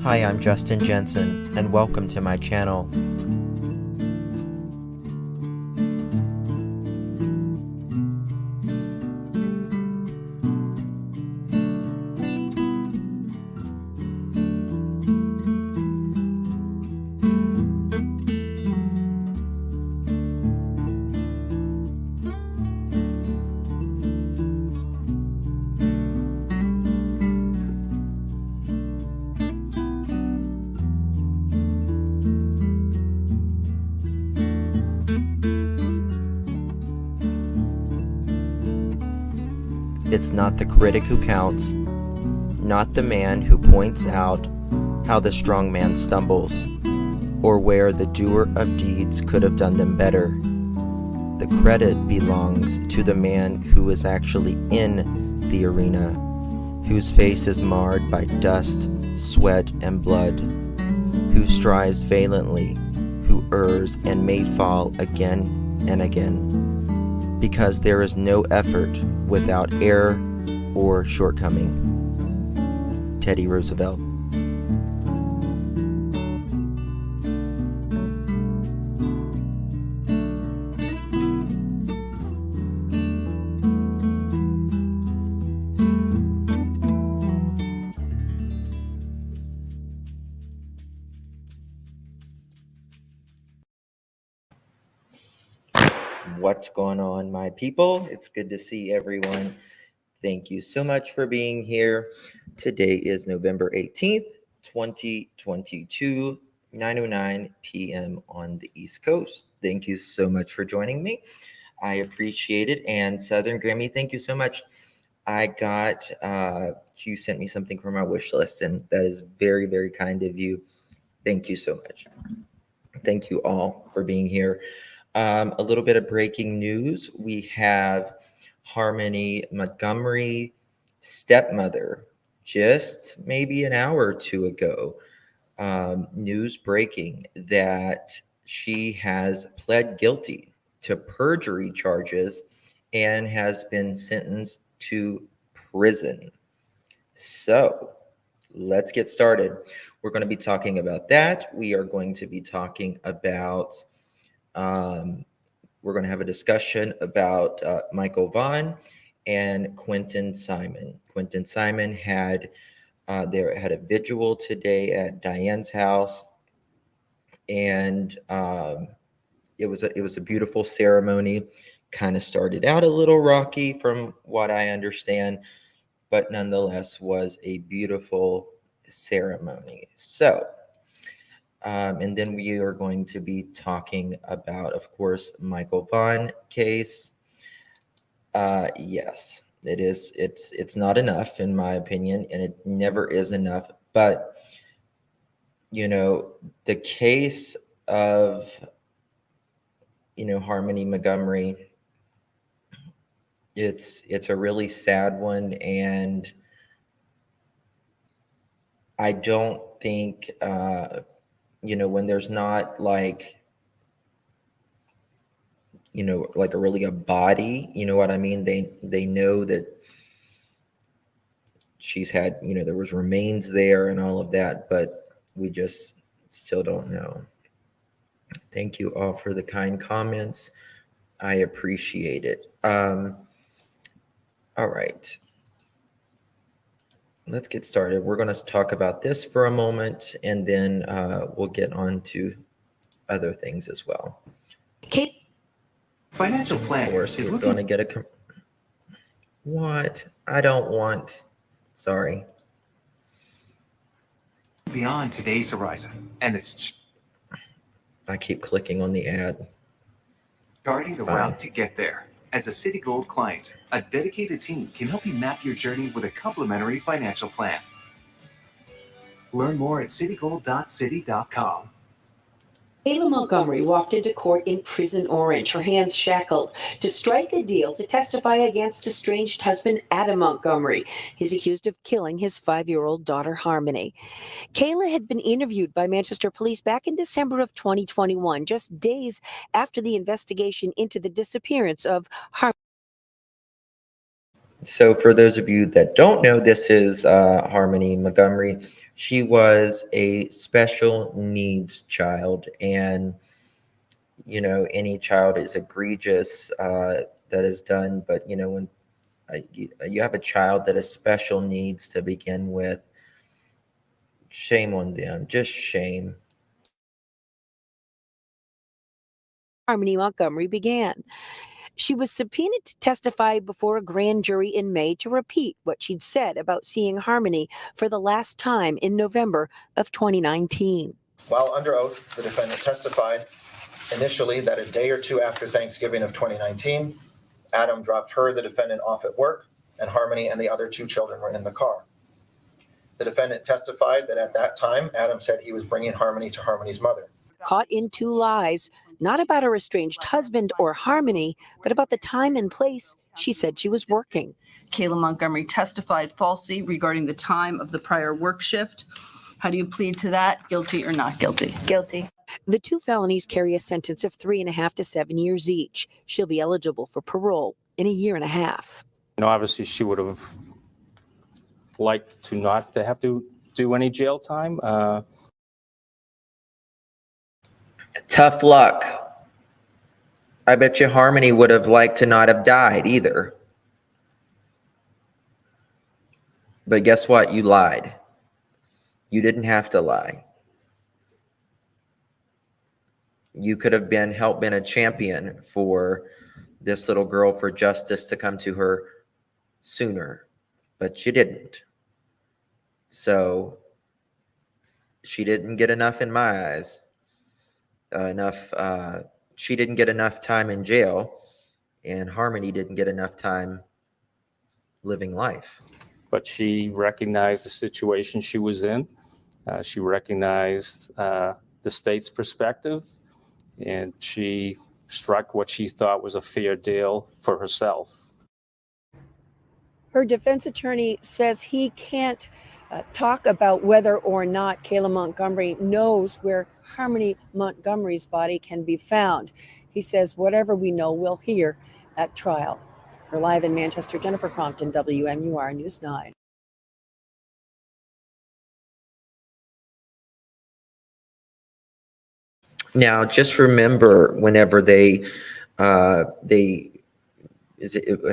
Hi, I'm Justin Jensen, and welcome to my channel. It's not the critic who counts, not the man who points out how the strong man stumbles, or where the doer of deeds could have done them better. The credit belongs to the man who is actually in the arena, whose face is marred by dust, sweat, and blood, who strives valiantly, who errs and may fall again and again, because there is no effort without error or shortcoming. Teddy Roosevelt. What's going on, my people? It's good to see everyone. Thank you so much for being here. Today is November 18th, 2022, 9:09 p.m. on the East Coast. Thank you so much for joining me. I appreciate it. And Southern Grammy, thank you so much. I got, you sent me something from my wish list, and that is very, very kind of you. Thank you so much. Thank you all for being here. A little bit of breaking news. We have Harmony Montgomery, stepmother, just maybe an hour or two ago. News breaking that she has pled guilty to perjury charges and has been sentenced to prison. So let's get started. We're going to be talking about that. We are going to be talking about we're going to have a discussion about Michael Vaughan and Quentin Simon. Quentin Simon had a vigil today at Diane's house, and it was a beautiful ceremony. Kind of started out a little rocky, from what I understand, but nonetheless was a beautiful ceremony. So. And then we are going to be talking about, of course, Michael Vaughn case. Yes, it is. It's not enough, in my opinion, and it never is enough. But the case of Harmony Montgomery, it's a really sad one, and I don't think when there's not like like a body, you know what I mean? They know that she's had, there was remains there and all of that, but we just still don't know. Thank you all for the kind comments. I appreciate it. All right. Let's get started. We're going to talk about this for a moment, and then we'll get on to other things as well. Financial planner. Of course, we're going to get a... What? I don't want... Sorry. Beyond today's horizon, and it's... I keep clicking on the ad. Starting the route to get there. As a Citi Gold client, a dedicated team can help you map your journey with a complimentary financial plan. Learn more at citigold.citi.com. Kayla Montgomery walked into court in Prison Orange, her hands shackled, to strike a deal to testify against estranged husband Adam Montgomery. He's accused of killing his 5-year-old daughter Harmony. Kayla had been interviewed by Manchester police back in December of 2021, just days after the investigation into the disappearance of Harmony. So for those of you that don't know, this is Harmony Montgomery. She was a special needs child, and any child is egregious that is done, but when you have a child that has special needs to begin with, shame on them, just shame. Harmony Montgomery began. She was subpoenaed to testify before a grand jury in May to repeat what she'd said about seeing Harmony for the last time in November of 2019. While under oath, the defendant testified initially that a day or two after Thanksgiving of 2019, Adam dropped her, the defendant, off at work, and Harmony and the other two children were in the car. The defendant testified that at that time, Adam said he was bringing Harmony to Harmony's mother. Caught in two lies, not about her estranged husband or Harmony, but about the time and place she said she was working. Kayla Montgomery testified falsely regarding the time of the prior work shift. How do you plead to that? Guilty or not guilty? Guilty. The two felonies carry a sentence of 3.5 to 7 years each. She'll be eligible for parole in a year and a half. Obviously, she would have liked to not to have to do any jail time. Tough luck. I bet you Harmony would have liked to not have died either. But guess what? You lied. You didn't have to lie. You could have helped been a champion for this little girl, for justice to come to her sooner, but you didn't. So she didn't get enough in my eyes. She didn't get enough time in jail, and Harmony didn't get enough time living life. But she recognized the situation she was in. She recognized the state's perspective, and she struck what she thought was a fair deal for herself. Her defense attorney says he can't talk about whether or not Kayla Montgomery knows where Harmony Montgomery's body can be found. He says whatever we know, we'll hear at trial. We're live in Manchester, Jennifer Crompton, WMUR News 9. Now, just remember, whenever it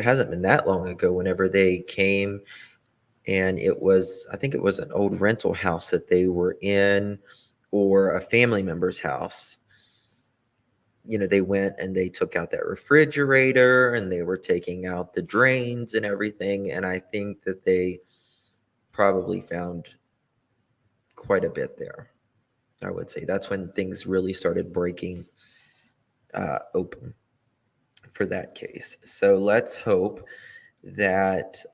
hasn't been that long ago, whenever they came, and I think it was an old rental house that they were in, or a family member's house. They went and they took out that refrigerator, and they were taking out the drains and everything. And I think that they probably found quite a bit there. I would say that's when things really started breaking open for that case. So let's hope that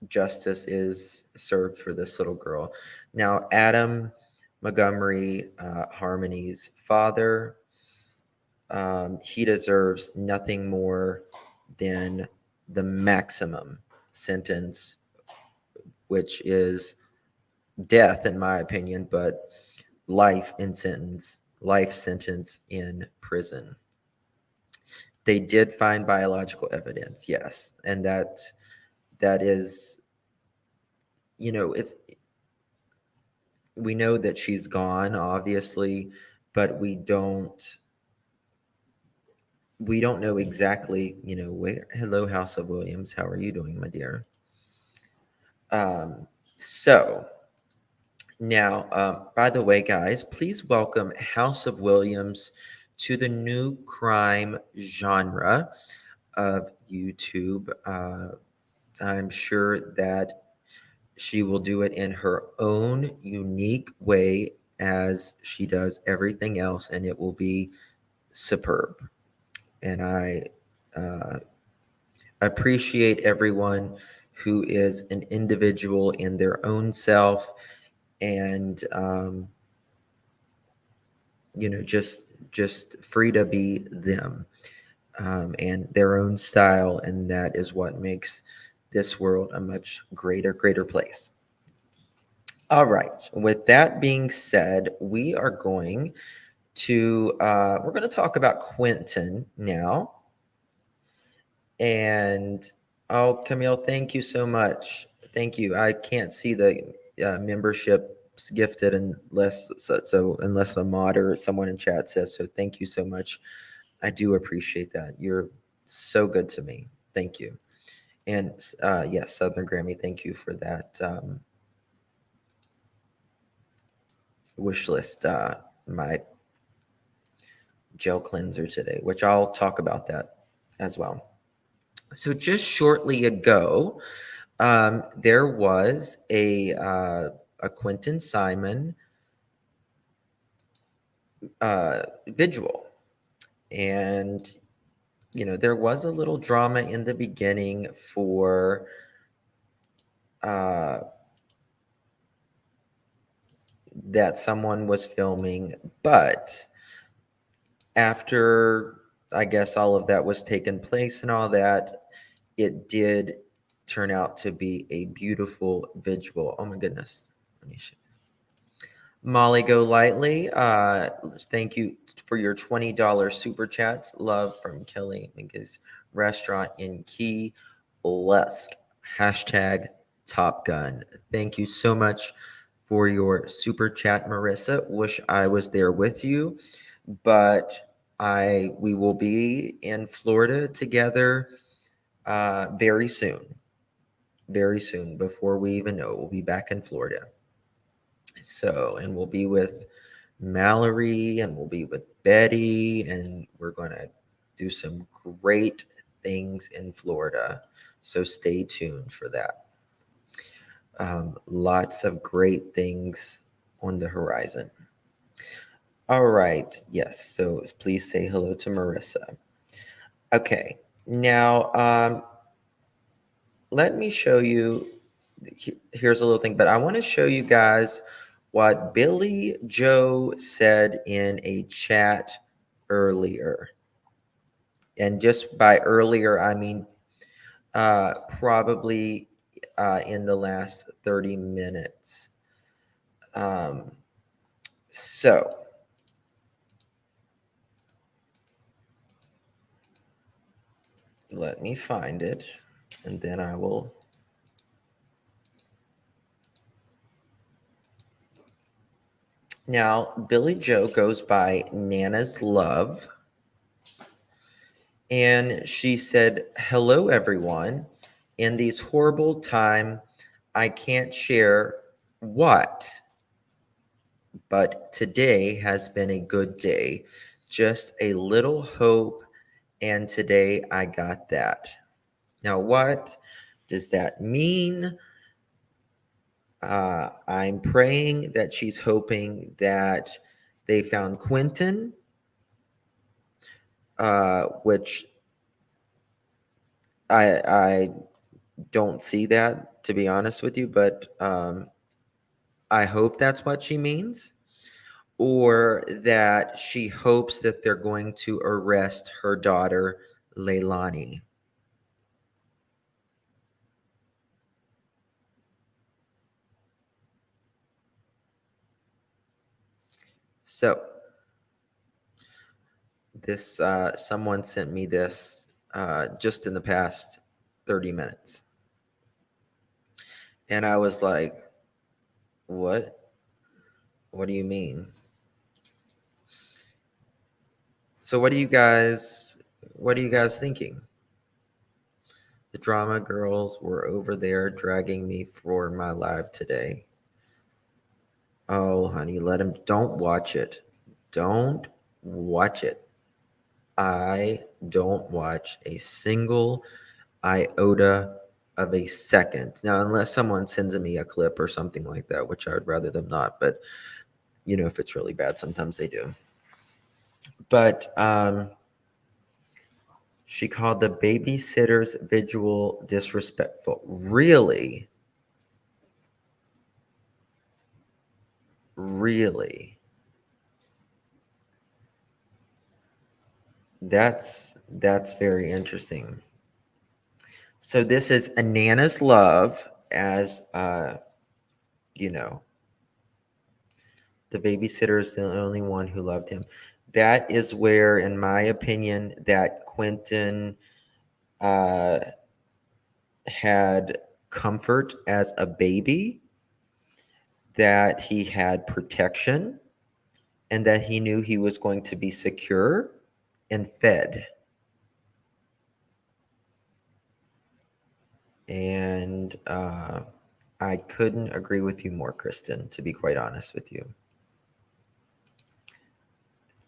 justice is served for this little girl. Now, Adam Montgomery, Harmony's father, he deserves nothing more than the maximum sentence, which is death, in my opinion, but life sentence in prison. They did find biological evidence, yes, and that is, we know that she's gone, obviously, but we don't know exactly, where. Hello, House of Williams. How are you doing, my dear? So now, by the way, guys, please welcome House of Williams to the new crime genre of YouTube. I'm sure that she will do it in her own unique way, as she does everything else, and it will be superb. And I appreciate everyone who is an individual in their own self, and just free to be them, and their own style, and that is what makes this world a much greater place. All right, with that being said, we are going we're going to talk about Quinton now. And oh, Camille, thank you so much. Thank you. I can't see the memberships gifted unless unless a mod or someone in chat says so. Thank you so much. I do appreciate that. You're so good to me. Thank you. And yes, Southern Grammy, thank you for that wish list. My gel cleanser today, which I'll talk about that as well. So just shortly ago, there was a Quentin Simon vigil, and there was a little drama in the beginning for that someone was filming, but after I guess all of that was taken place and all that, it did turn out to be a beautiful vigil. Oh my goodness. Let me show. Molly Go Lightly, thank you for your $20 super chats. Love from Kelly Mingus Restaurant in Key West. Hashtag Top Gun. Thank you so much for your super chat, Marissa. Wish I was there with you, but we will be in Florida together very soon. Very soon, before we even know, we'll be back in Florida. So, and we'll be with Mallory and we'll be with Betty, and we're going to do some great things in Florida. So stay tuned for that. Lots of great things on the horizon. All right. Yes. So please say hello to Marissa. Okay. Now, let me show you. Here's a little thing, but I want to show you guys what Billy Joe said in a chat earlier. And just by earlier, I mean probably in the last 30 minutes. So let me find it, and then I will. Now, Billy Joe goes by Nana's Love. And she said, hello, everyone. In these horrible time, I can't share what, but today has been a good day. Just a little hope, and today I got that. Now, what does that mean? I'm praying that she's hoping that they found Quinton, which I don't see that, to be honest with you, but I hope that's what she means, or that she hopes that they're going to arrest her daughter, Leilani. So this someone sent me this just in the past 30 minutes. And I was like, what? What do you mean? So what are you guys thinking? The drama girls were over there dragging me for my live today. Oh, honey, let him. Don't watch it. Don't watch it. I don't watch a single iota of a second. Now, unless someone sends me a clip or something like that, which I would rather them not. But, if it's really bad, sometimes they do. But she called the babysitter's vigil disrespectful. Really? Really? That's very interesting. So this is Nana's Love, as The babysitter is the only one who loved him. That is where, in my opinion, that Quentin had comfort as a baby, that he had protection, and that he knew he was going to be secure and fed. And I couldn't agree with you more, Kristen, to be quite honest with you.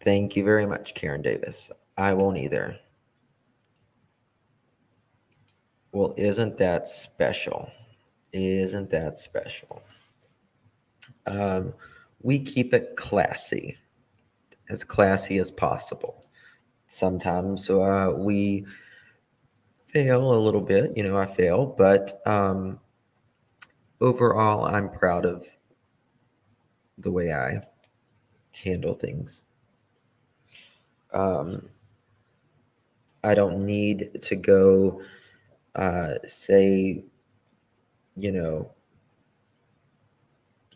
Thank you very much, Karen Davis. I won't either. Well, isn't that special? Isn't that special? We keep it classy as possible. Sometimes we fail a little bit, I fail, but overall, I'm proud of the way I handle things. I don't need to go say,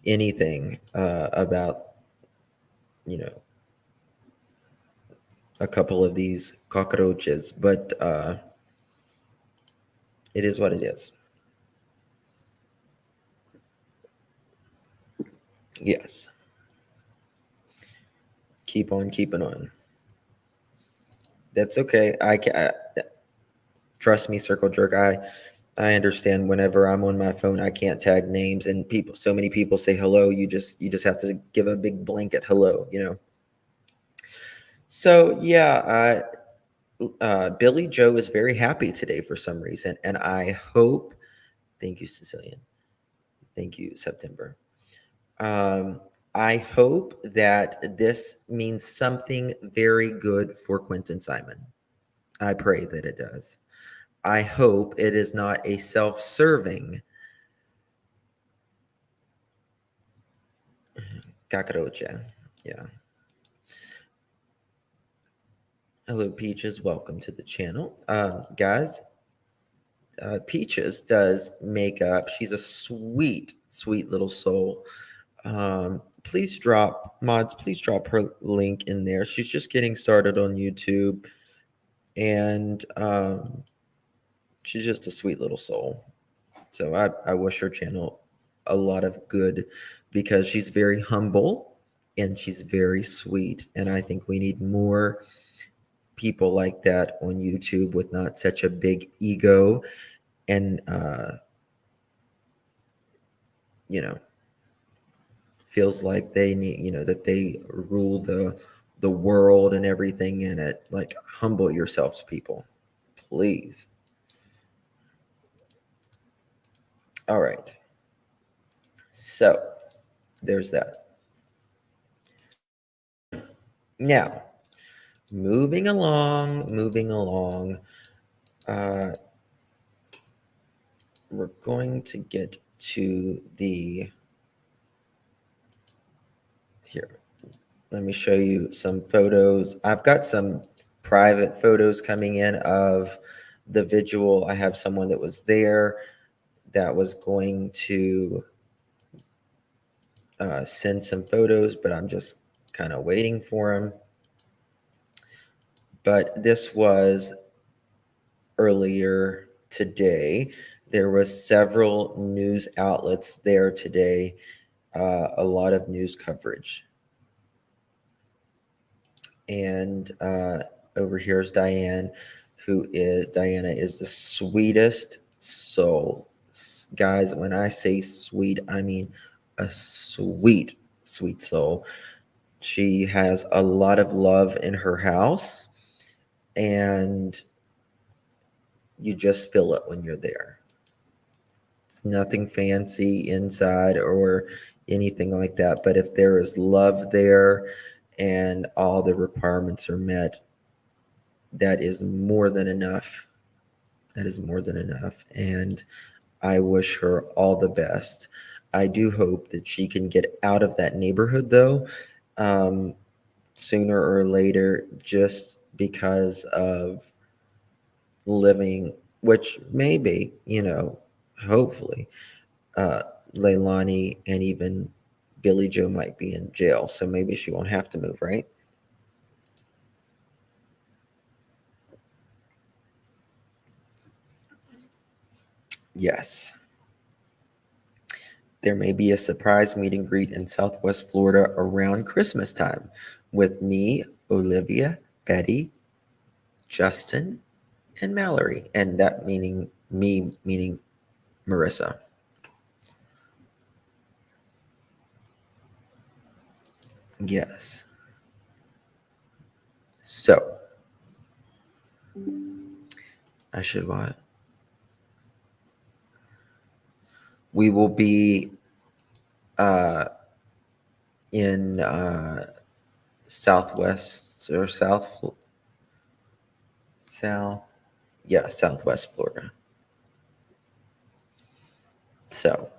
anything about, a couple of these cockroaches, but it is what it is. Yes. Keep on keeping on. That's okay. Trust me, Circle Jerk. I understand. Whenever I'm on my phone, I can't tag names, and so many people say hello. You just have to give a big blanket hello. So yeah, Billy Joe is very happy today for some reason, and I hope. Thank you, Sicilian. Thank you, September. I hope that this means something very good for Quentin Simon. I pray that it does. I hope it is not a self-serving cacarocha. Yeah. Hello, Peaches. Welcome to the channel. Guys, Peaches does makeup. She's a sweet, sweet little soul. Please drop her link in there. She's just getting started on YouTube, and she's just a sweet little soul. So I wish her channel a lot of good, because she's very humble and she's very sweet, and I think we need more people like that on YouTube with not such a big ego, and feels like they need, that they rule the world and everything in it. Like, humble yourselves, people, please. All right. So there's that. Now, moving along. We're going to get to here. Let me show you some photos. I've got some private photos coming in of the vigil. I have someone that was there that was going to send some photos, but I'm just kind of waiting for him. But this was earlier today. There was several news outlets there today, a lot of news coverage. And over here is Diana is the sweetest soul. Guys, when I say sweet, I mean a sweet, sweet soul. She has a lot of love in her house, and you just feel it when you're there. It's nothing fancy inside or anything like that, but if there is love there and all the requirements are met, that is more than enough. That is more than enough. And I wish her all the best. I do hope that she can get out of that neighborhood, though, sooner or later, just because of living, which maybe, hopefully, Leilani and even Billy Joe might be in jail, so maybe she won't have to move, right? Yes. There may be a surprise meet and greet in Southwest Florida around Christmas time with me, Olivia, Betty, Justin, and Mallory. And that meaning me, meaning Marissa. Yes. So, I should what? We will be in Southwest or South, Southwest Florida. So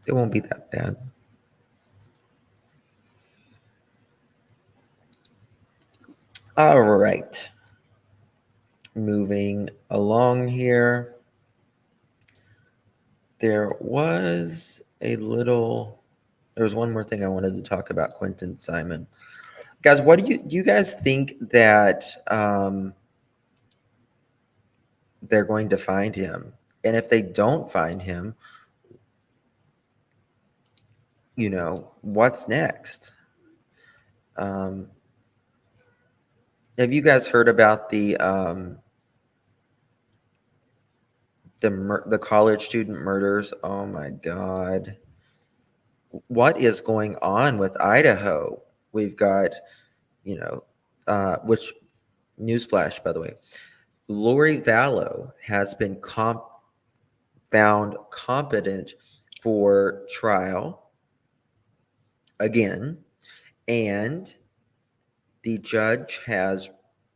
it won't be that bad. All right. Moving along here. There was one more thing I wanted to talk about, Quentin Simon. Guys, what do you guys think that they're going to find him? And if they don't find him, what's next? Have you guys heard about the college student murders? Oh my God. What is going on with Idaho? We've got, which newsflash, by the way, Lori Vallow has been found competent for trial again, and the judge has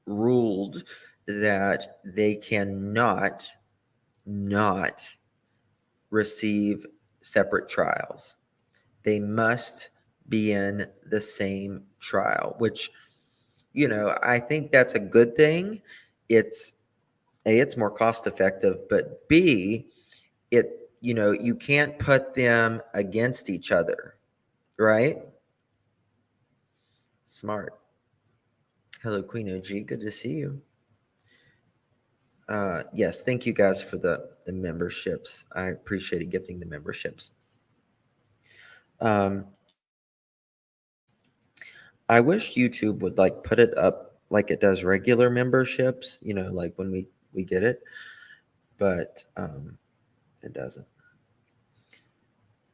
ruled that they cannot not receive separate trials. They must be in the same trial, which, I think that's a good thing. It's A, it's more cost effective, but B, you can't put them against each other, right? Smart. Hello, Queen OG. Good to see you. Yes, thank you guys for the memberships. I appreciate gifting the memberships. I wish YouTube would put it up like it does regular memberships, like when we get it, but it doesn't.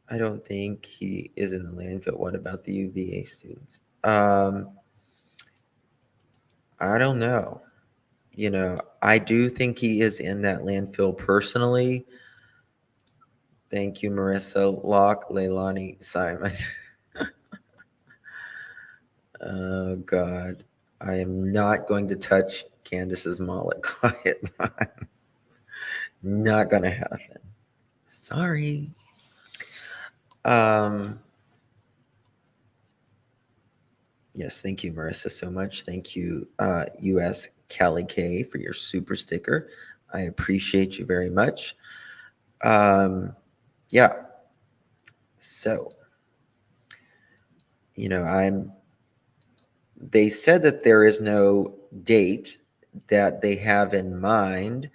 I don't think he is in the landfill. What about the UVA students? I don't know. I do think he is in that landfill personally. Thank you, Marissa, Locke, Leilani, Simon. Oh, God. I am not going to touch Candace's mullet. Quiet. Not going to happen. Sorry. Yes, thank you, Marissa, so much. Thank you, US Callie K, for your super sticker. I appreciate you very much. Yeah. So, they said that there is no date that they have in mind,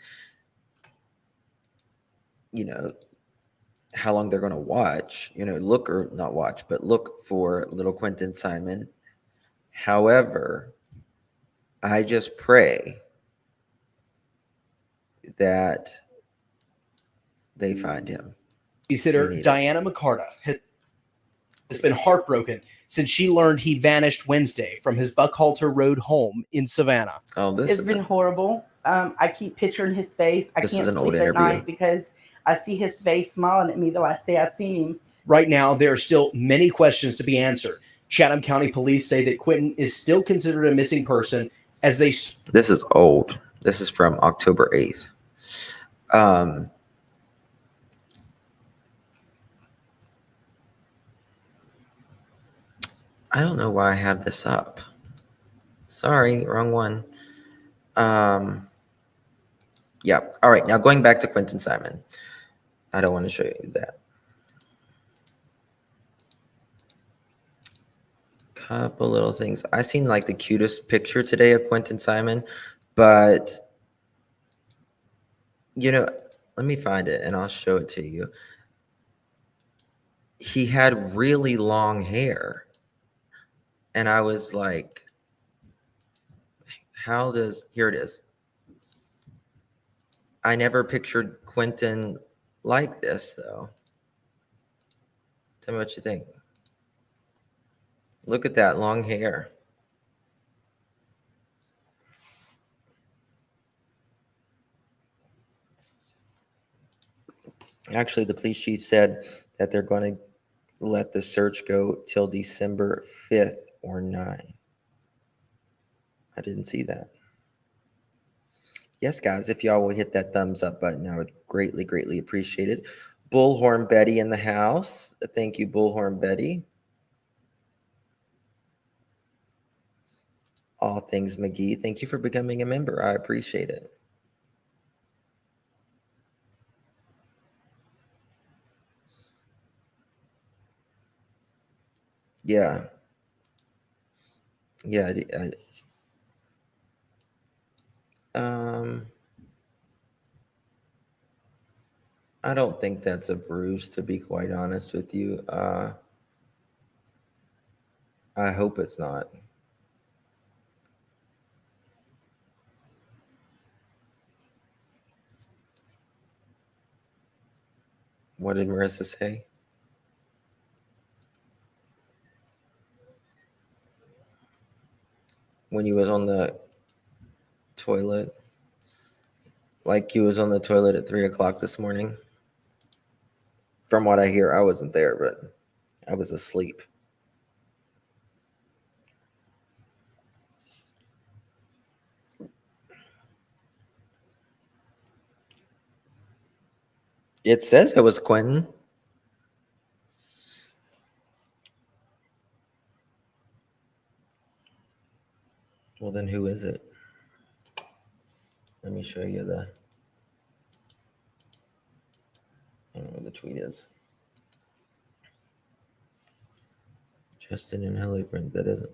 how long they're going to watch, look or not watch, but look for little Quentin Simon. However, I just pray that they find him. Babysitter Diana McCarta has been heartbroken since she learned he vanished Wednesday from his Buckhalter Road home in Savannah. Oh, It's been horrible. I keep picturing his face. I can't sleep at night because I see his face smiling at me the last day I seen him. Right now, there are still many questions to be answered. Chatham County Police say that Quinton is still considered a missing person as they... This is old. This is from October 8th. I don't know why I have this up. Sorry, wrong one. Yeah. All right. Now going back to Quentin Simon. I don't want to show you that. couple little things. I seen like the cutest picture today of Quentin Simon, but let me find it and I'll show it to you. He had really long hair. And I was like, here it is. I never pictured Quentin like this, though. Tell me what you think. Look at that long hair. Actually, the police chief said that they're going to let the search go till December 5th or 9th. I didn't see that. Yes, guys, if y'all will hit that thumbs up button, I would greatly, greatly appreciate it. Bullhorn Betty in the house. Thank you, Bullhorn Betty. All Things McGee. Thank you for becoming a member. I appreciate it. Yeah. Yeah. I don't think that's a bruise, to be quite honest with you. I hope it's not. What did Marissa say? When you was on the toilet? Like you was on the toilet at 3 o'clock this morning? From what I hear, I wasn't there, but I was asleep. It says it was Quentin. Well, then who is it? Let me show you I don't know what the tweet is. Justin and hello friend. That isn't.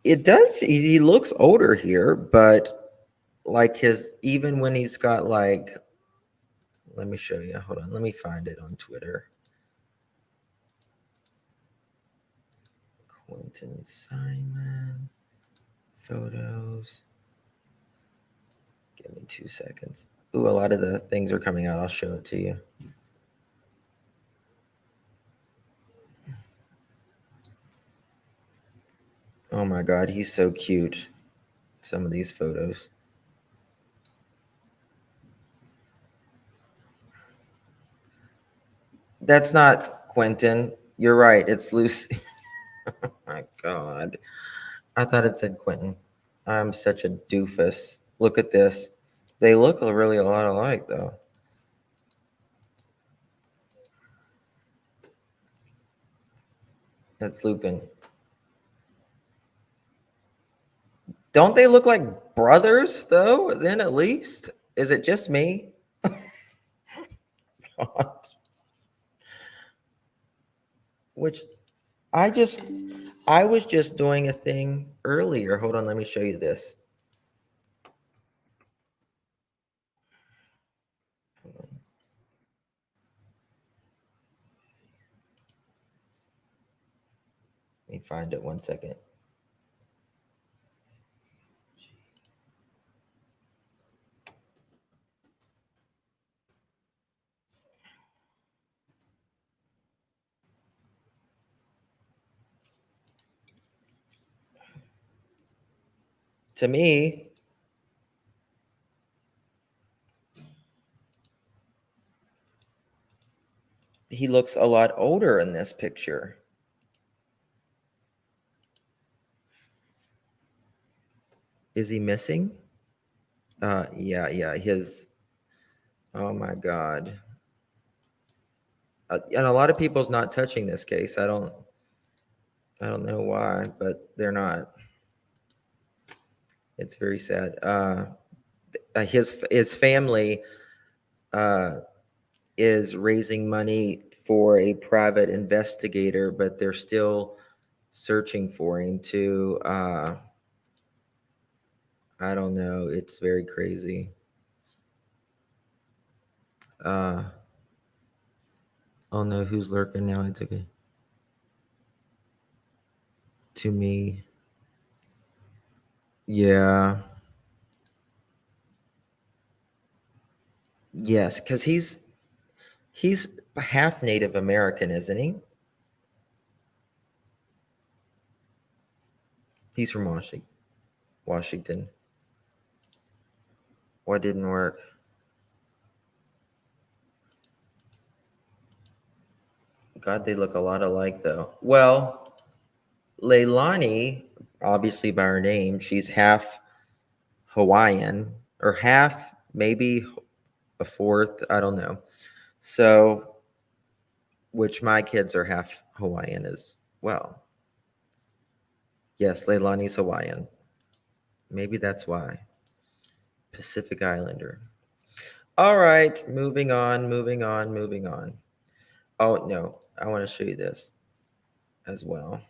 It does. He looks older here, but like even when he's got like, let me show you. Hold on. Let me find it on Twitter. Quentin Simon photos. Give me 2 seconds. Ooh, a lot of the things are coming out. I'll show it to you. Oh my God, he's so cute. Some of these photos. That's not Quentin. You're right. It's Lucy. Oh my God. I thought it said Quentin. I'm such a doofus. Look at this. They look really a lot alike, though. That's Lucan. Don't they look like brothers, though, then at least? Is it just me? God. Which I was just doing a thing earlier. Hold on, let me show you this. Let me find it 1 second. To me, he looks a lot older in this picture. Is he missing? Yeah, oh my God. And a lot of people's not touching this case. I don't know why, but they're not. It's very sad. His family is raising money for a private investigator, but they're still searching for him too. I don't know. It's very crazy. Oh no, who's lurking now? It's okay. To me. Yeah. Yes, because he's half Native American, isn't he? He's from Washington. What didn't work? God, they look a lot alike, though. Well, Leilani, obviously by her name, she's half Hawaiian, or half, maybe a fourth, I don't know. So, which my kids are half Hawaiian as well. Yes, Leilani's Hawaiian. Maybe that's why. Pacific Islander. All right, moving on. Oh, no, I want to show you this as well.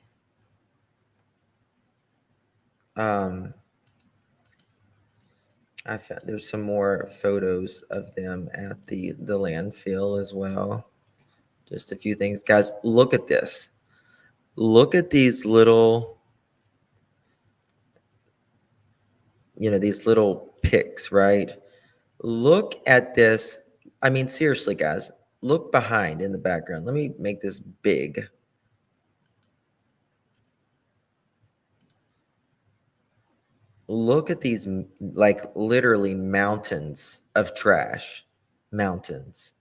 I found there's some more photos of them at the landfill as well. Just a few things. Guys, look at this. Look at these little, these little pics, right? Look at this. I mean, seriously, guys, look behind in the background. Let me make this big. Look at these, like literally mountains of trash. Mountains.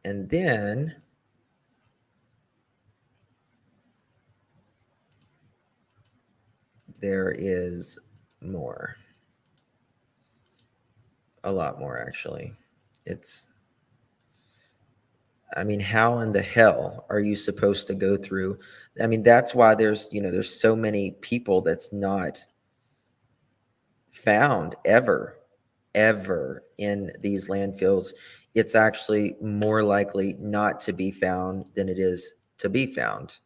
And then there is more. A lot more, actually. I mean, how in the hell are you supposed to go through? I mean, that's why there's so many people that's not found ever in these landfills. It's actually more likely not to be found than it is to be found.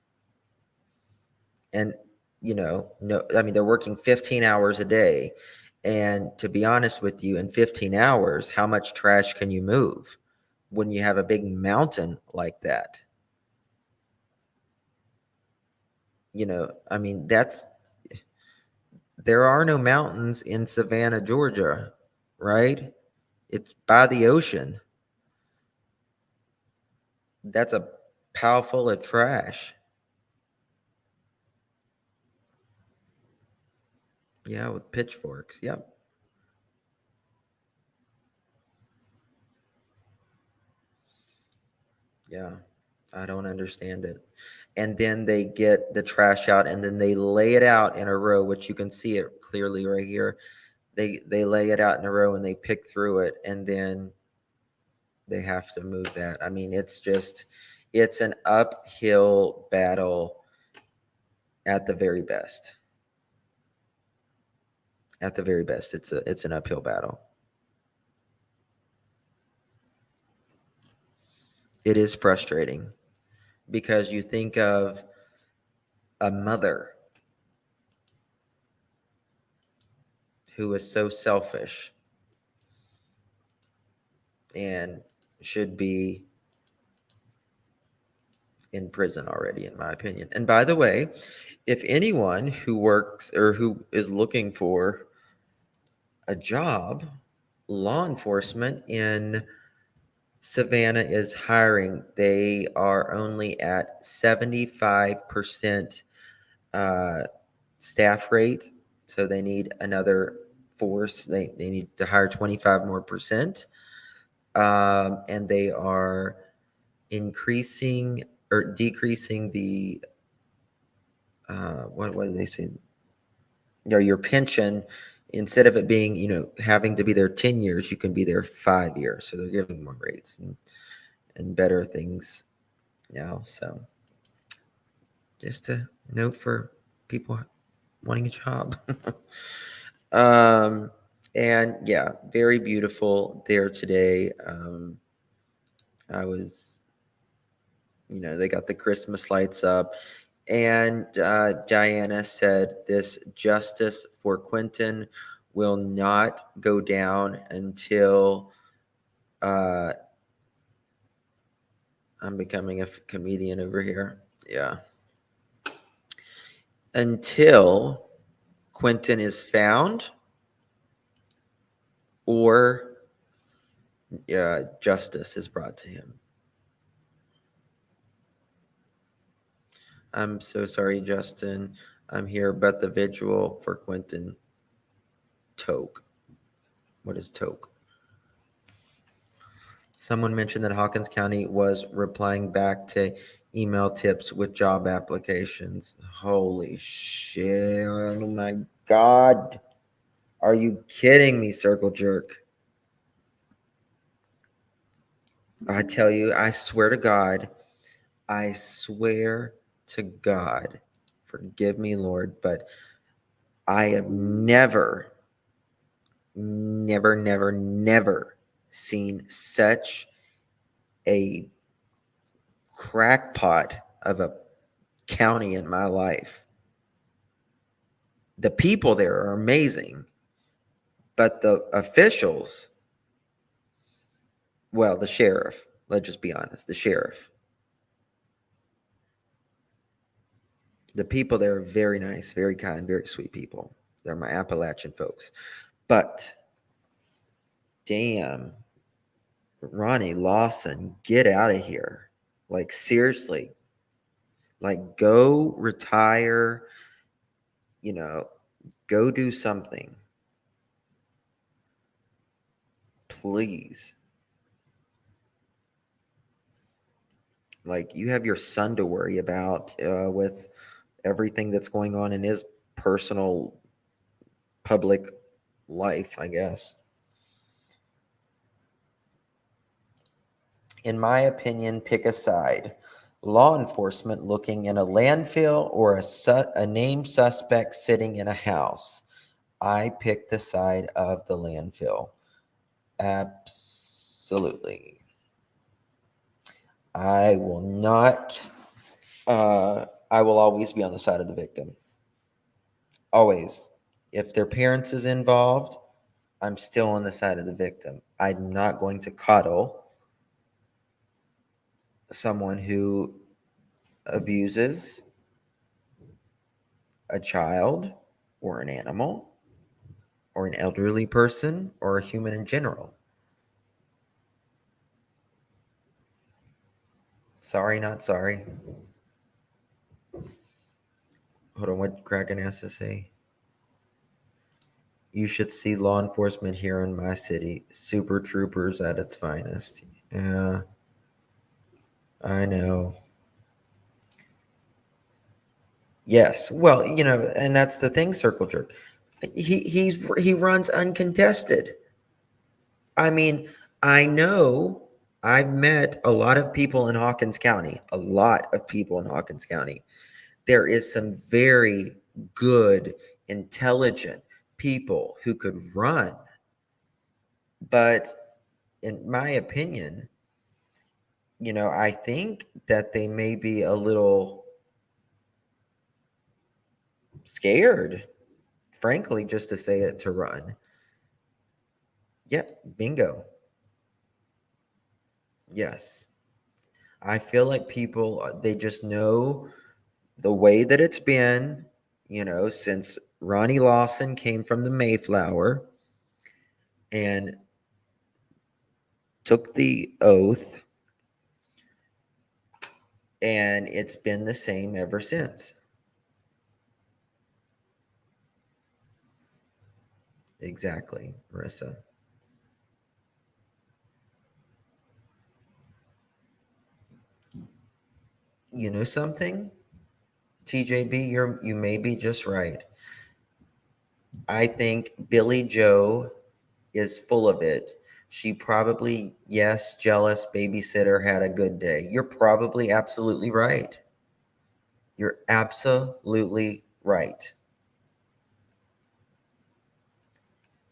And, no, I mean, they're working 15 hours a day. And to be honest with you, in 15 hours, how much trash can you move when you have a big mountain like that? I mean, there are no mountains in Savannah, Georgia, right? It's by the ocean. That's a pile full of trash. Yeah, with pitchforks. Yep. Yeah, I don't understand it. And then they get the trash out and then they lay it out in a row, which you can see it clearly right here. They lay it out in a row and they pick through it and then they have to move that. I mean, it's an uphill battle at the very best. At the very best, it's an uphill battle. It is frustrating because you think of a mother who is so selfish and should be in prison already, in my opinion. And by the way, if anyone who works or who is looking for a job, law enforcement in Savannah is hiring. They are only at 75% staff rate. So they need another force. They need to hire 25 more percent. And they are increasing or decreasing the, what did they say? Your pension, instead of it being, having to be there 10 years, you can be there 5 years. So they're giving more rates and better things now. So just a note for people wanting a job. And yeah, very beautiful there today. I was They got the Christmas lights up. And Diana said this justice for Quinton will not go down until I'm becoming a comedian over here. Yeah. Until Quinton is found or justice is brought to him. I'm so sorry, Justin. I'm here, but the vigil for Quinton. Toke. What is toke? Someone mentioned that Hawkins County was replying back to email tips with job applications. Holy shit. Oh my God. Are you kidding me, Circle Jerk? I tell you, I swear to God, forgive me, Lord, but I have never seen such a crackpot of a county in my life. The people there are amazing, but the officials, well, the sheriff, let's just be honest, the sheriff. The people there are very nice, very kind, very sweet people. They're my Appalachian folks. But damn, Ronnie Lawson, get out of here. Like, seriously. Like, go retire, go do something. Please. Like, you have your son to worry about with everything that's going on in his personal public life, I guess. In my opinion, pick a side. Law enforcement looking in a landfill or a named suspect sitting in a house. I pick the side of the landfill. Absolutely. I will not. I will always be on the side of the victim. Always. If their parents is involved, I'm still on the side of the victim. I'm not going to coddle someone who abuses a child or an animal or an elderly person or a human in general. Sorry, not sorry. Hold on, what Kraken has to say? You should see law enforcement here in my city. Super troopers at its finest. Yeah, I know. Yes, well, and that's the thing, Circle Jerk. He runs uncontested. I mean, I know I've met a lot of people in Hawkins County. There is some very good, intelligent people who could run. But in my opinion, I think that they may be a little scared, frankly, just to say it, to run. Yep, bingo. Yes. I feel like people, they just know the way that it's been, since Ronnie Lawson came from the Mayflower and took the oath, and it's been the same ever since. Exactly, Marissa. You know something? TJB, you may be just right. I think Billy Joe is full of it. She probably, yes, jealous babysitter had a good day. You're probably absolutely right. You're absolutely right.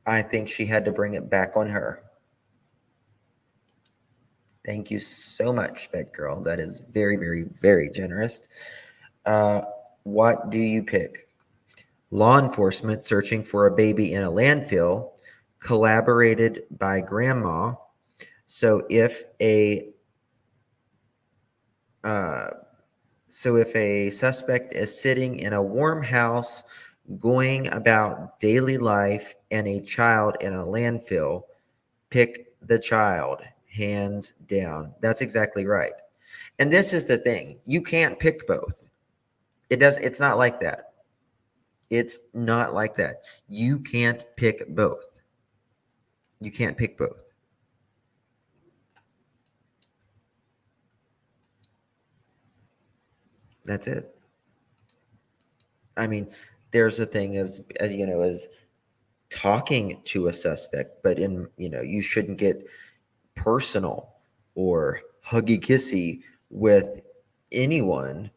I think she had to bring it back on her. Thank you so much, Vet Girl. That is very, very, very generous. What do you pick? Law enforcement searching for a baby in a landfill, collaborated by grandma. So if a suspect is sitting in a warm house, going about daily life, and a child in a landfill, pick the child, hands down. That's exactly right. And this is the thing. You can't pick both. It's not like that. It's not like that. You can't pick both. You can't pick both. That's it. I mean, there's a thing as talking to a suspect, but you shouldn't get personal or huggy kissy with anyone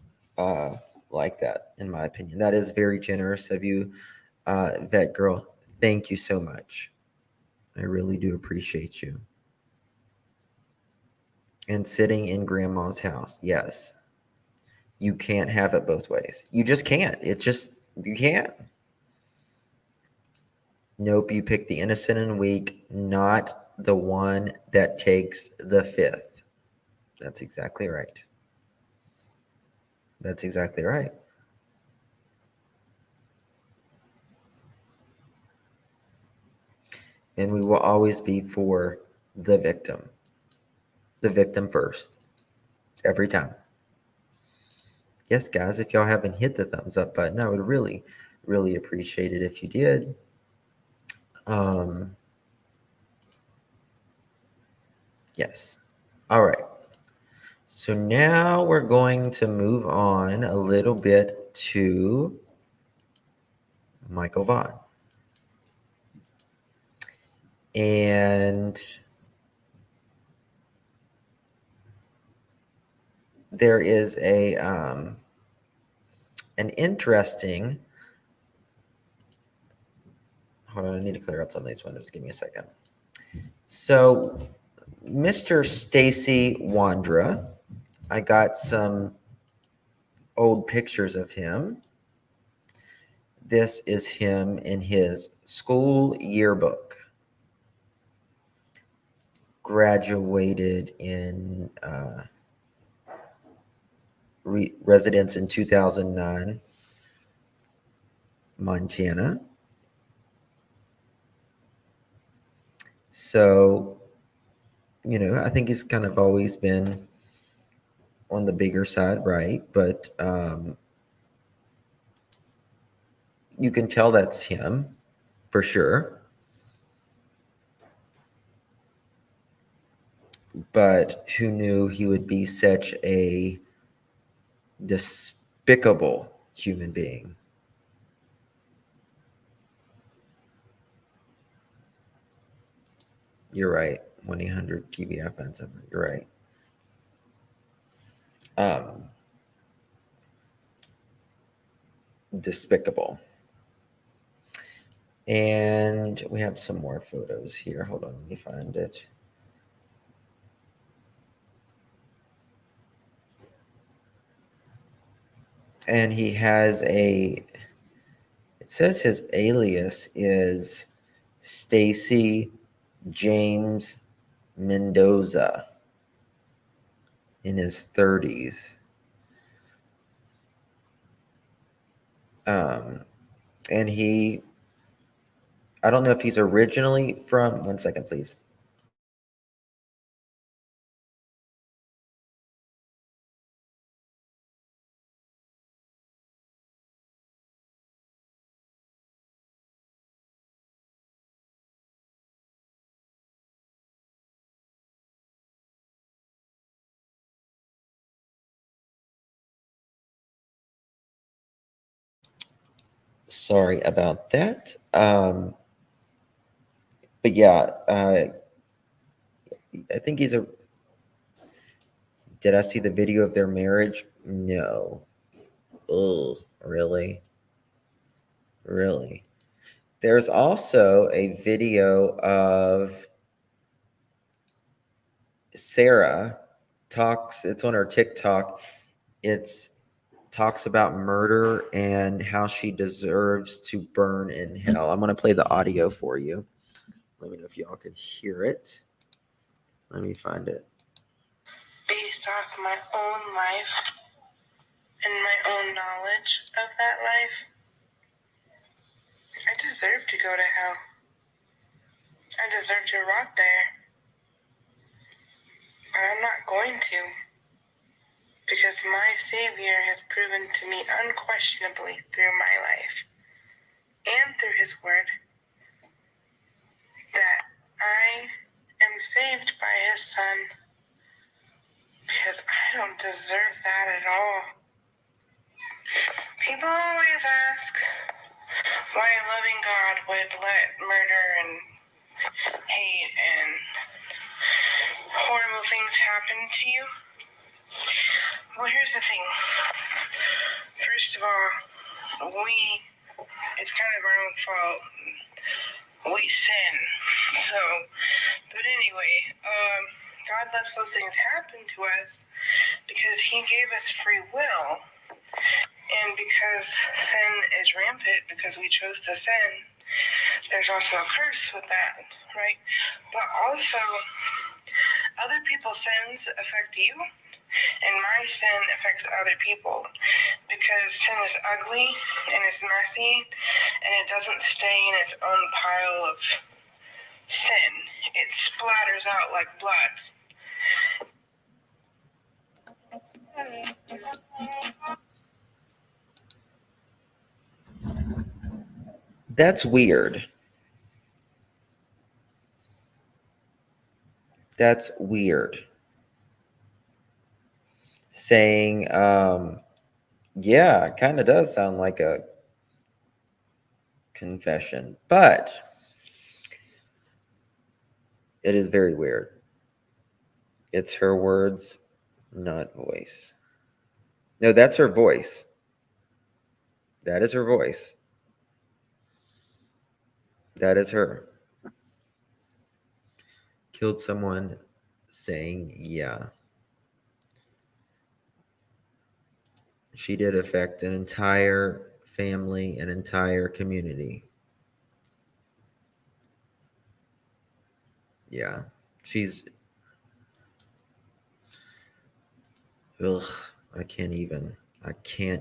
like that, in my opinion. That is very generous of you, Vet Girl. Thank you so much. I really do appreciate you. And sitting in grandma's house. Yes. You can't have it both ways. You just can't. You can't. Nope, you pick the innocent and weak, not the one that takes the fifth. That's exactly right. That's exactly right. And we will always be for the victim. The victim first. Every time. Yes, guys, if y'all haven't hit the thumbs up button, I would really, really appreciate it if you did. Yes. All right. So now we're going to move on a little bit to Michael Vaughn. And there is an interesting, hold on, I need to clear out some of these windows. Give me a second. So Mr. Stacy Wandra, I got some old pictures of him. This is him in his school yearbook. Graduated in residence in 2009, Montana. So, I think he's kind of always been on the bigger side, right? But you can tell that's him for sure. But who knew he would be such a despicable human being? You're right. 1-800 TV offensive. You're right. Despicable. And we have some more photos here. Hold on, let me find it. And he has it says his alias is Stacy James Mendoza in his 30s. And I don't know if he's originally from, one second, please. Sorry about that. But yeah, I think he's did I see the video of their marriage? No. Ugh, really? Really? There's also a video of Sarah talks, it's on her TikTok. It's talks about murder and how she deserves to burn in hell. I'm going to play the audio for you. Let me know if y'all can hear it. Let me find it. Based off my own life and my own knowledge of that life, I deserve to go to hell. I deserve to rot there. But I'm not going to, because my Savior has proven to me unquestionably through my life and through His Word that I am saved by His Son, because I don't deserve that at all. People always ask why a loving God would let murder and hate and horrible things happen to you. Well, here's the thing. First of all, it's kind of our own fault. We sin. So, but anyway, God lets those things happen to us because He gave us free will. And because sin is rampant, because we chose to sin, there's also a curse with that, right? But also, other people's sins affect you, and my sin affects other people, because sin is ugly, and it's messy, and it doesn't stay in its own pile of sin. It splatters out like blood. That's weird. That's weird. Saying, yeah, it kind of does sound like a confession, but it is very weird. It's her words, not voice. No, that's her voice. That is her voice. That is her. Killed someone saying, yeah. She did affect an entire family, an entire community. Yeah. She's... Ugh. I can't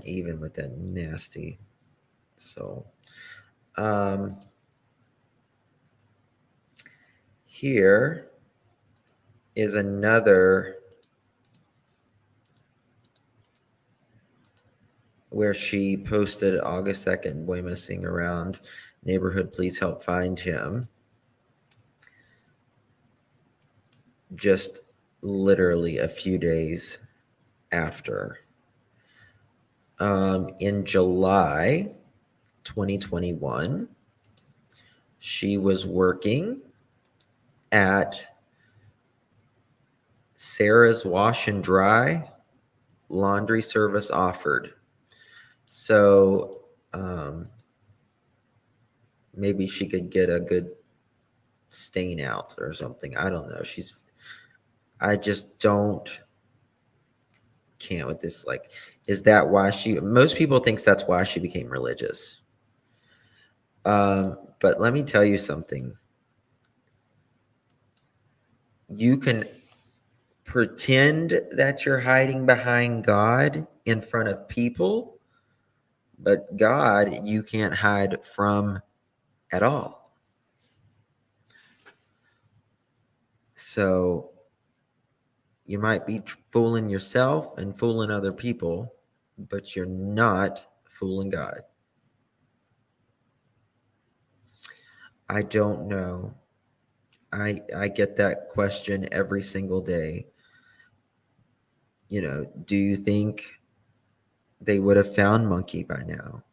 even with that nasty. So, here is another where she posted August 2nd, boy missing around neighborhood, please help find him. Just literally a few days after. In July 2021, she was working at Sarah's Wash and Dry, laundry service offered. So maybe she could get a good stain out or something. I don't know. I just can't with this. Like, is that why most people thinks that's why she became religious. But let me tell you something. You can pretend that you're hiding behind God in front of people, but God you can't hide from at all. So you might be fooling yourself and fooling other people, but you're not fooling God. I don't know. I get that question every single day. You know, do you think they would have found Monkey by now?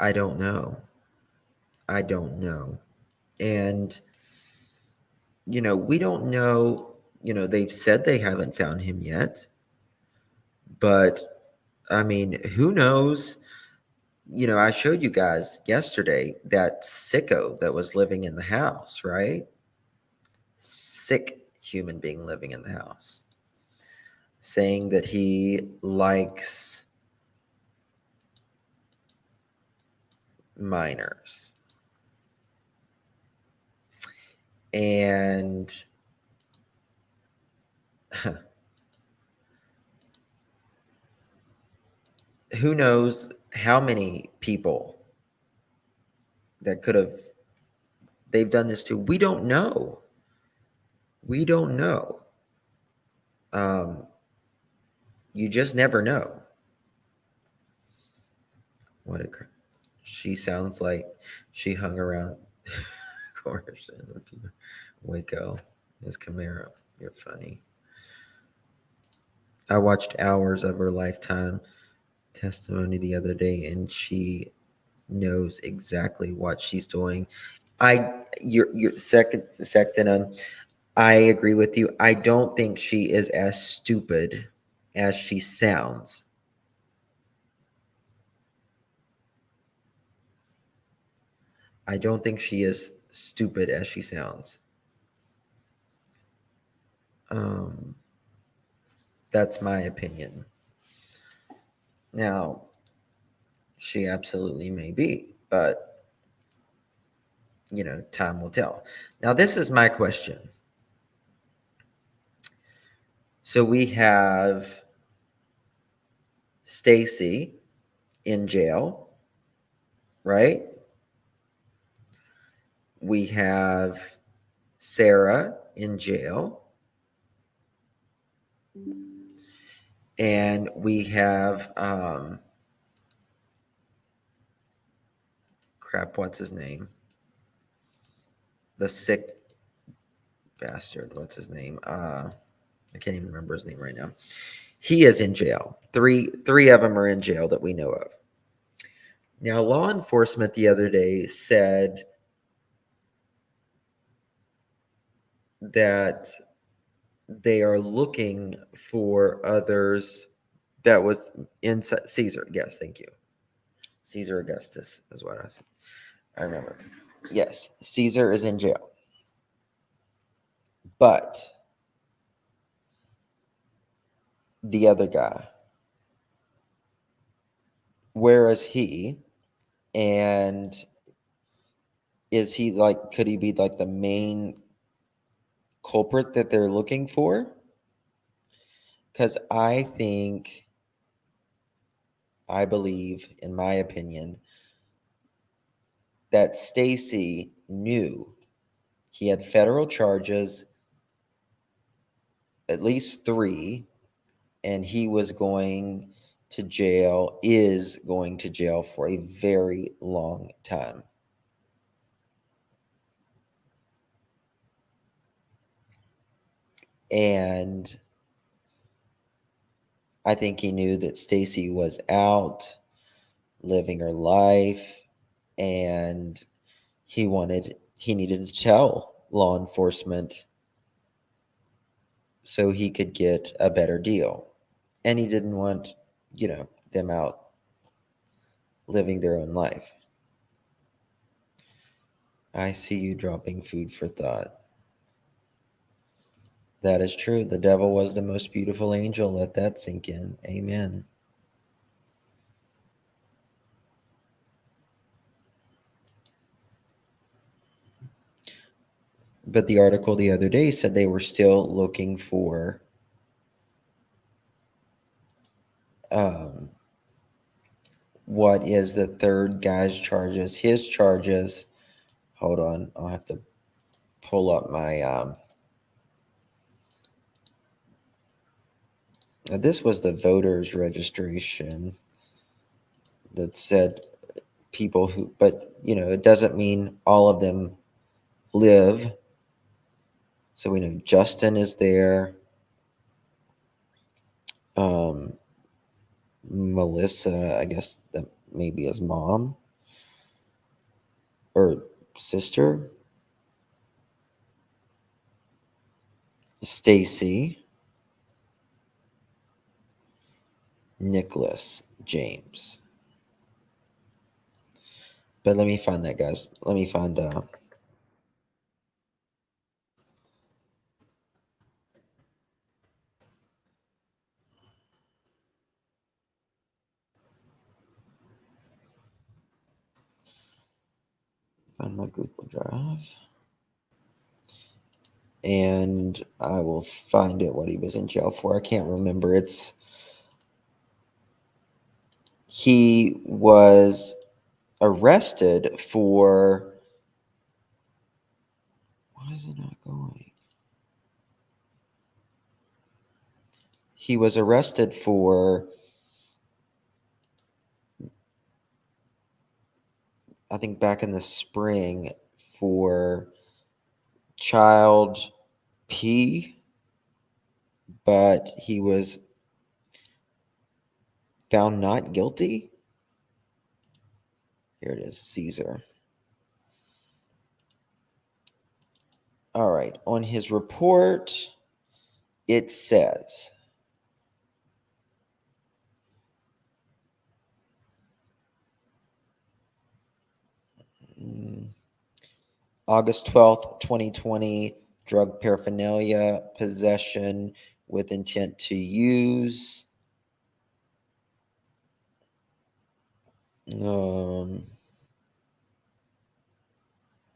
I don't know. And, you know, we don't know, you know, they've said they haven't found him yet. But, I mean, who knows? I showed you guys yesterday that sicko that was living in the house, right? Sick human being living in the house, saying that he likes minors. And who knows how many people that they've done this to. We don't know. We don't know. You just never know. She sounds like she hung around corners in Waco. Is Camaro. You're funny. I watched hours of her lifetime testimony the other day, and she knows exactly what she's doing. You're second on. I agree with you. I don't think she is as stupid as she sounds. I don't think she is stupid as she sounds. That's my opinion. Now, she absolutely may be, but time will tell. Now, this is my question. So we have Stacy in jail, right? We have Sarah in jail. And we have what's his name? The sick bastard. What's his name? I can't even remember his name right now. He is in jail. Three of them are in jail that we know of. Now, law enforcement the other day said that they are looking for others that was inside Caesar. Yes, thank you. Caesar Augustus is what I remember. Yes, Caesar is in jail. But the other guy, where is he? And is he could he be like the main culprit that they're looking for? Because I believe, in my opinion, that Stacy knew he had federal charges, at least 3, and he was going to jail, is going to jail for a very long time. And I think he knew that Stacy was out living her life, and he needed to tell law enforcement so he could get a better deal. And he didn't want, them out living their own life. I see you dropping food for thought. That is true. The devil was the most beautiful angel. Let that sink in. Amen. But the article the other day said they were still looking for what is the third guy's charges. His charges, hold on, I'll have to pull up my this was the voters registration that said people who, but it doesn't mean all of them live. So we know Justin is there. Melissa, I guess that maybe his mom or sister. Stacy. Nicholas James. But let me find that, guys. Let me find my Google Drive. And I will find it what he was in jail for. I can't remember. He was arrested for, why is it not going? He was arrested for, I think back in the spring, for child P, but he was found not guilty. Here it is, Caesar. All right, on his report, it says, August 12th, 2020, drug paraphernalia, possession with intent to use.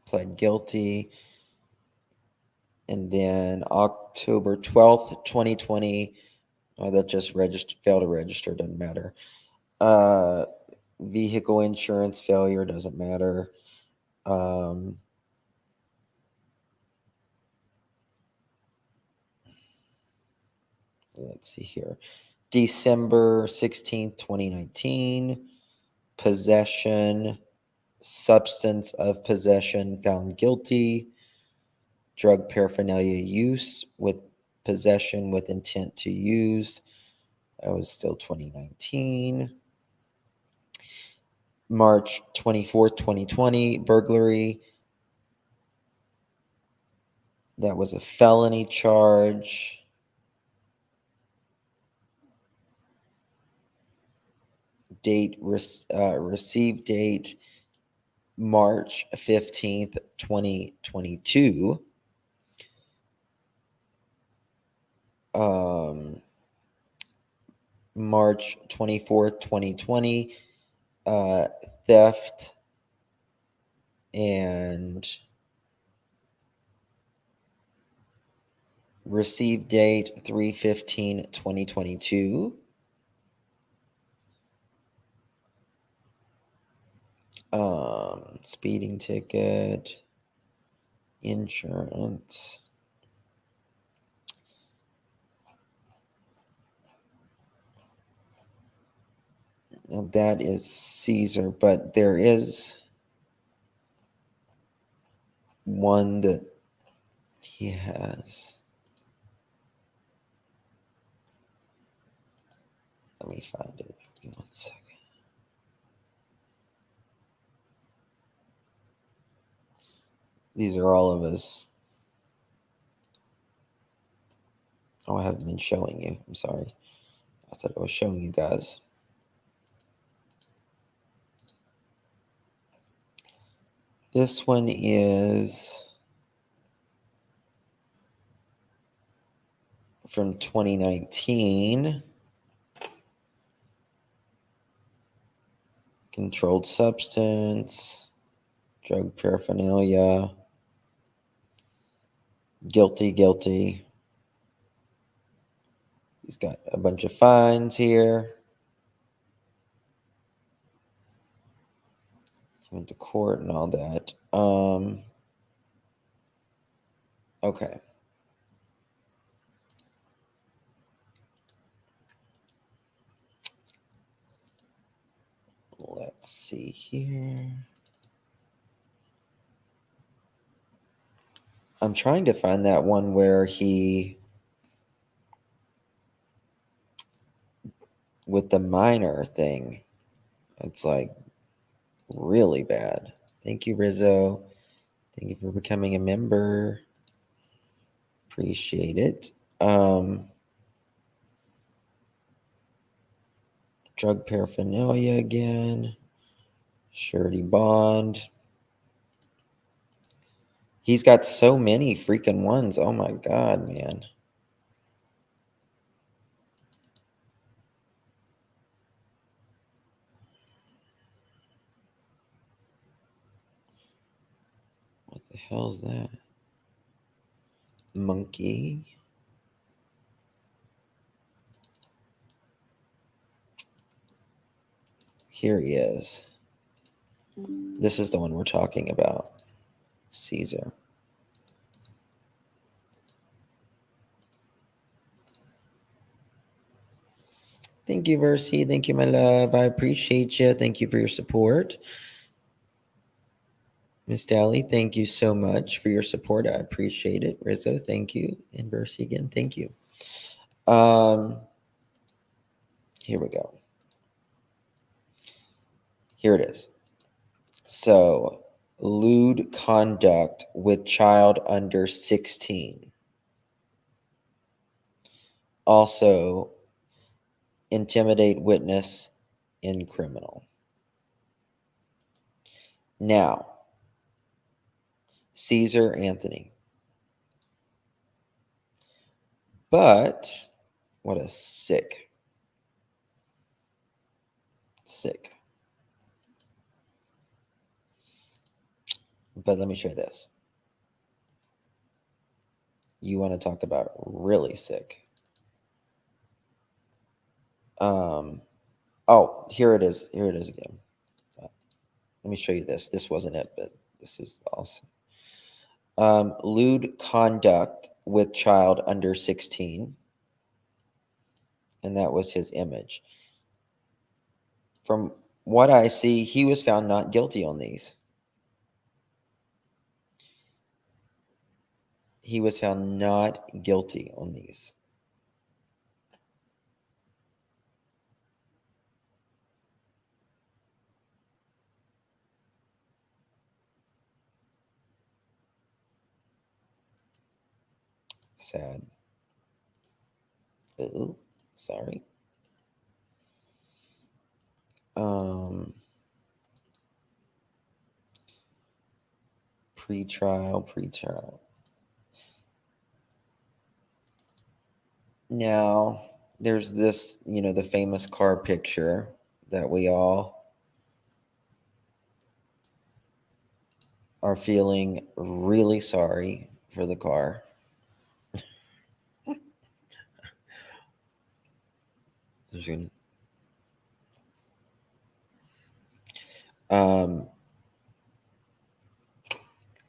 Pled guilty. And then October 12th, 2020, that just failed to register, doesn't matter. Vehicle insurance failure, doesn't matter. Let's see here. December 16th, 2019, possession, substance of possession, found guilty. Drug paraphernalia use with possession with intent to use. That was still 2019. March 24th, 2020, burglary. That was a felony charge. Date, received date, March 15th, 2022. March 24th, 2020, theft and received date 3/15/2022. Speeding ticket, insurance. Now that is Caesar, but there is one that he has. Let me find it. Give me 1 second. These are all of us. Oh, I haven't been showing you. I'm sorry. I thought I was showing you guys. This one is from 2019. Controlled substance, drug paraphernalia, guilty. He's got a bunch of fines here. Went to court and all that. Okay. Let's see here. I'm trying to find that one where he, with the minor thing, it's like really bad. Thank you, Rizzo. Thank you for becoming a member. Appreciate it. Drug paraphernalia again. Surety bond. He's got so many freaking ones. Oh my God, man. What the hell's that? Monkey. Here he is. This is the one we're talking about. Caesar. Thank you, Versi. Thank you, my love. I appreciate you. Thank you for your support. Miss Dally, thank you so much for your support. I appreciate it. Rizzo, thank you. And Versi again, thank you. Here we go. Here it is. So, lewd conduct with child under 16. Also, intimidate witness in criminal. Now, Caesar Anthony. But, what a sick. But let me share this. You want to talk about really sick. Oh, here it is. Here it is again. Let me show you this. This wasn't it, but this is awesome. Lewd conduct with child under 16. And that was his image. From what I see, he was found not guilty on these. He was found not guilty on these. Sad. Ooh, sorry. Pre-trial. Now, there's this, the famous car picture that we all are feeling really sorry for the car.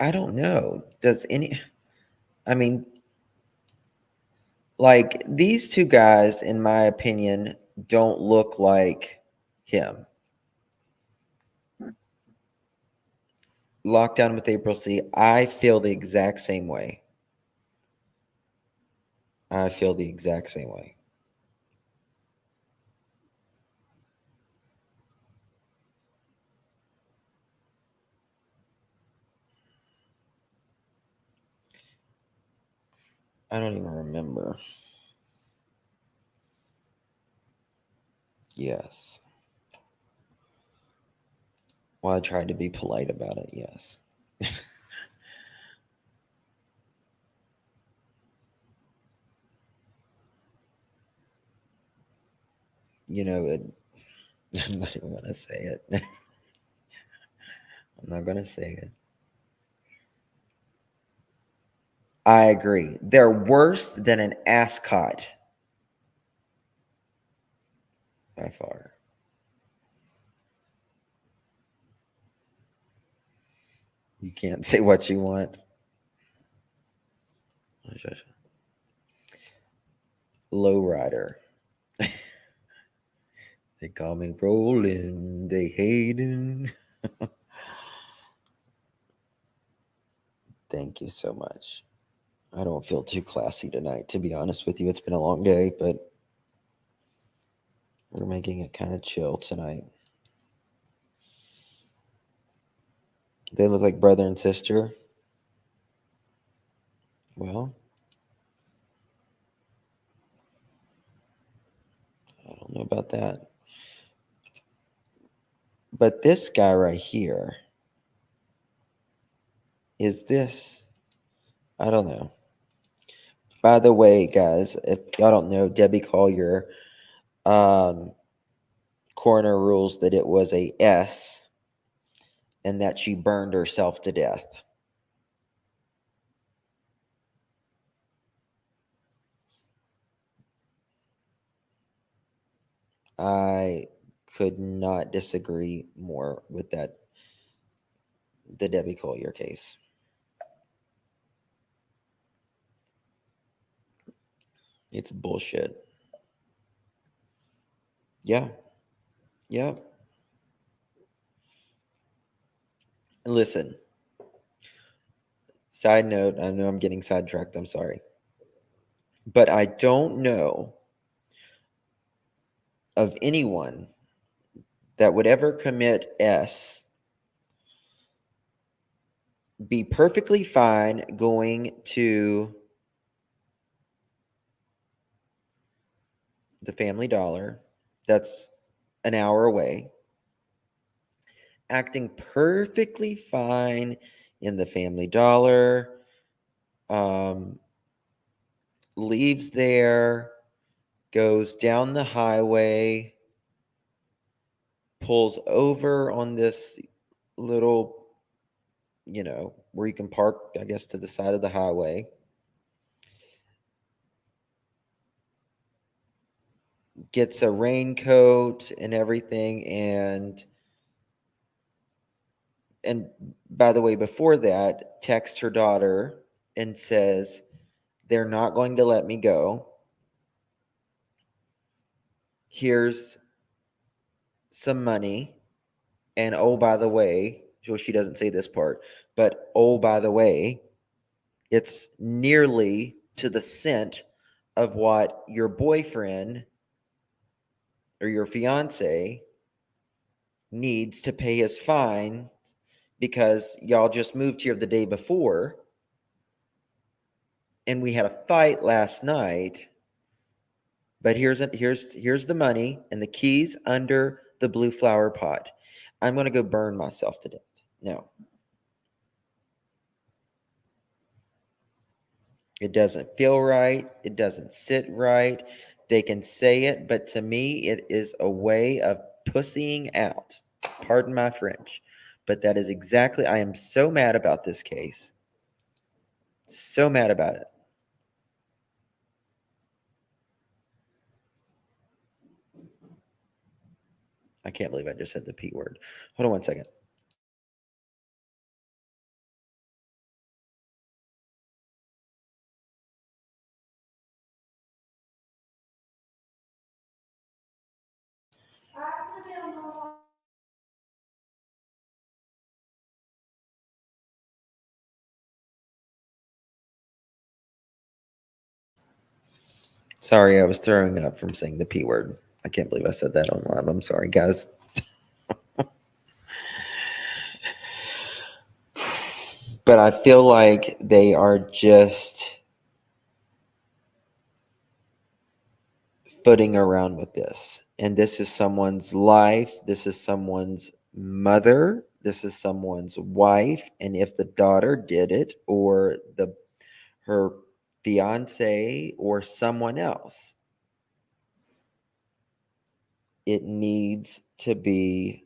I don't know. Like, these two guys, in my opinion, don't look like him. Lockdown with April C. I feel the exact same way. I don't even remember. Yes. Well, I tried to be polite about it, yes. I'm not even going to say it. I'm not going to say it. I agree. They're worse than an ascot. By far. You can't say what you want. Lowrider. They call me Rollin'. They hating. Thank you so much. I don't feel too classy tonight, to be honest with you. It's been a long day, but we're making it kind of chill tonight. They look like brother and sister. Well, I don't know about that. But this guy right here is this. I don't know. By the way, guys, if y'all don't know, Debbie Collier, coroner rules that it was a S and that she burned herself to death. I could not disagree more with that, the Debbie Collier case. It's bullshit. Yeah. Yeah. Listen. Side note, I know I'm getting sidetracked. I'm sorry. But I don't know of anyone that would ever commit S, be perfectly fine going to the Family Dollar, that's an hour away, acting perfectly fine in the Family Dollar, leaves there, goes down the highway, pulls over on this little, where you can park, I guess, to the side of the highway. Gets a raincoat and everything, and by the way, before that, texts her daughter and says, "They're not going to let me go. Here's some money. And oh, by the way," well, she doesn't say this part, but oh, by the way, it's nearly to the cent of what your boyfriend or your fiance needs to pay his fine because y'all just moved here the day before and we had a fight last night. But here's the money and the keys under the blue flower pot. I'm going to go burn myself to death. No. It doesn't feel right. It doesn't sit right. They can say it, but to me, it is a way of pussying out. Pardon my French. But that is exactly, I am so mad about this case. So mad about it. I can't believe I just said the P word. Hold on one second. Sorry, I was throwing up from saying the P word. I can't believe I said that on live. I'm sorry, guys. But I feel like they are just footing around with this. And this is someone's life. This is someone's mother. This is someone's wife. And if the daughter did it, or her fiance, or someone else, it needs to be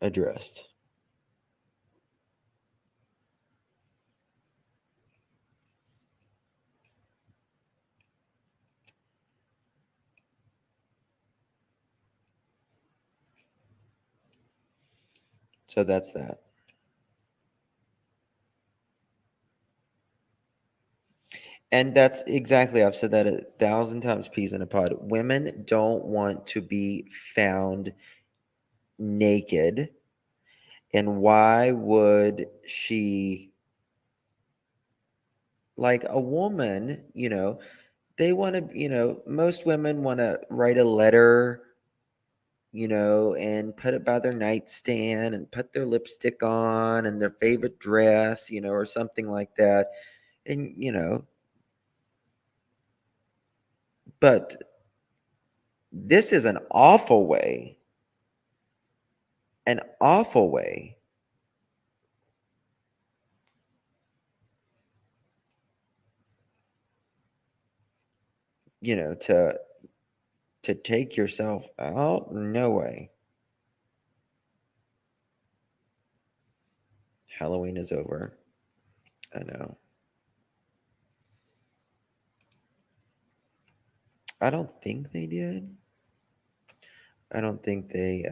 addressed. So that's that. And that's exactly, I've said that 1,000 times, peas in a pod. Women don't want to be found naked. And why would she, like a woman, they want to, most women want to write a letter, and put it by their nightstand and put their lipstick on and their favorite dress, or something like that. And, but this is an awful way an awful way to take yourself out. No way. Halloween is over. I know. I don't think they did. I don't think they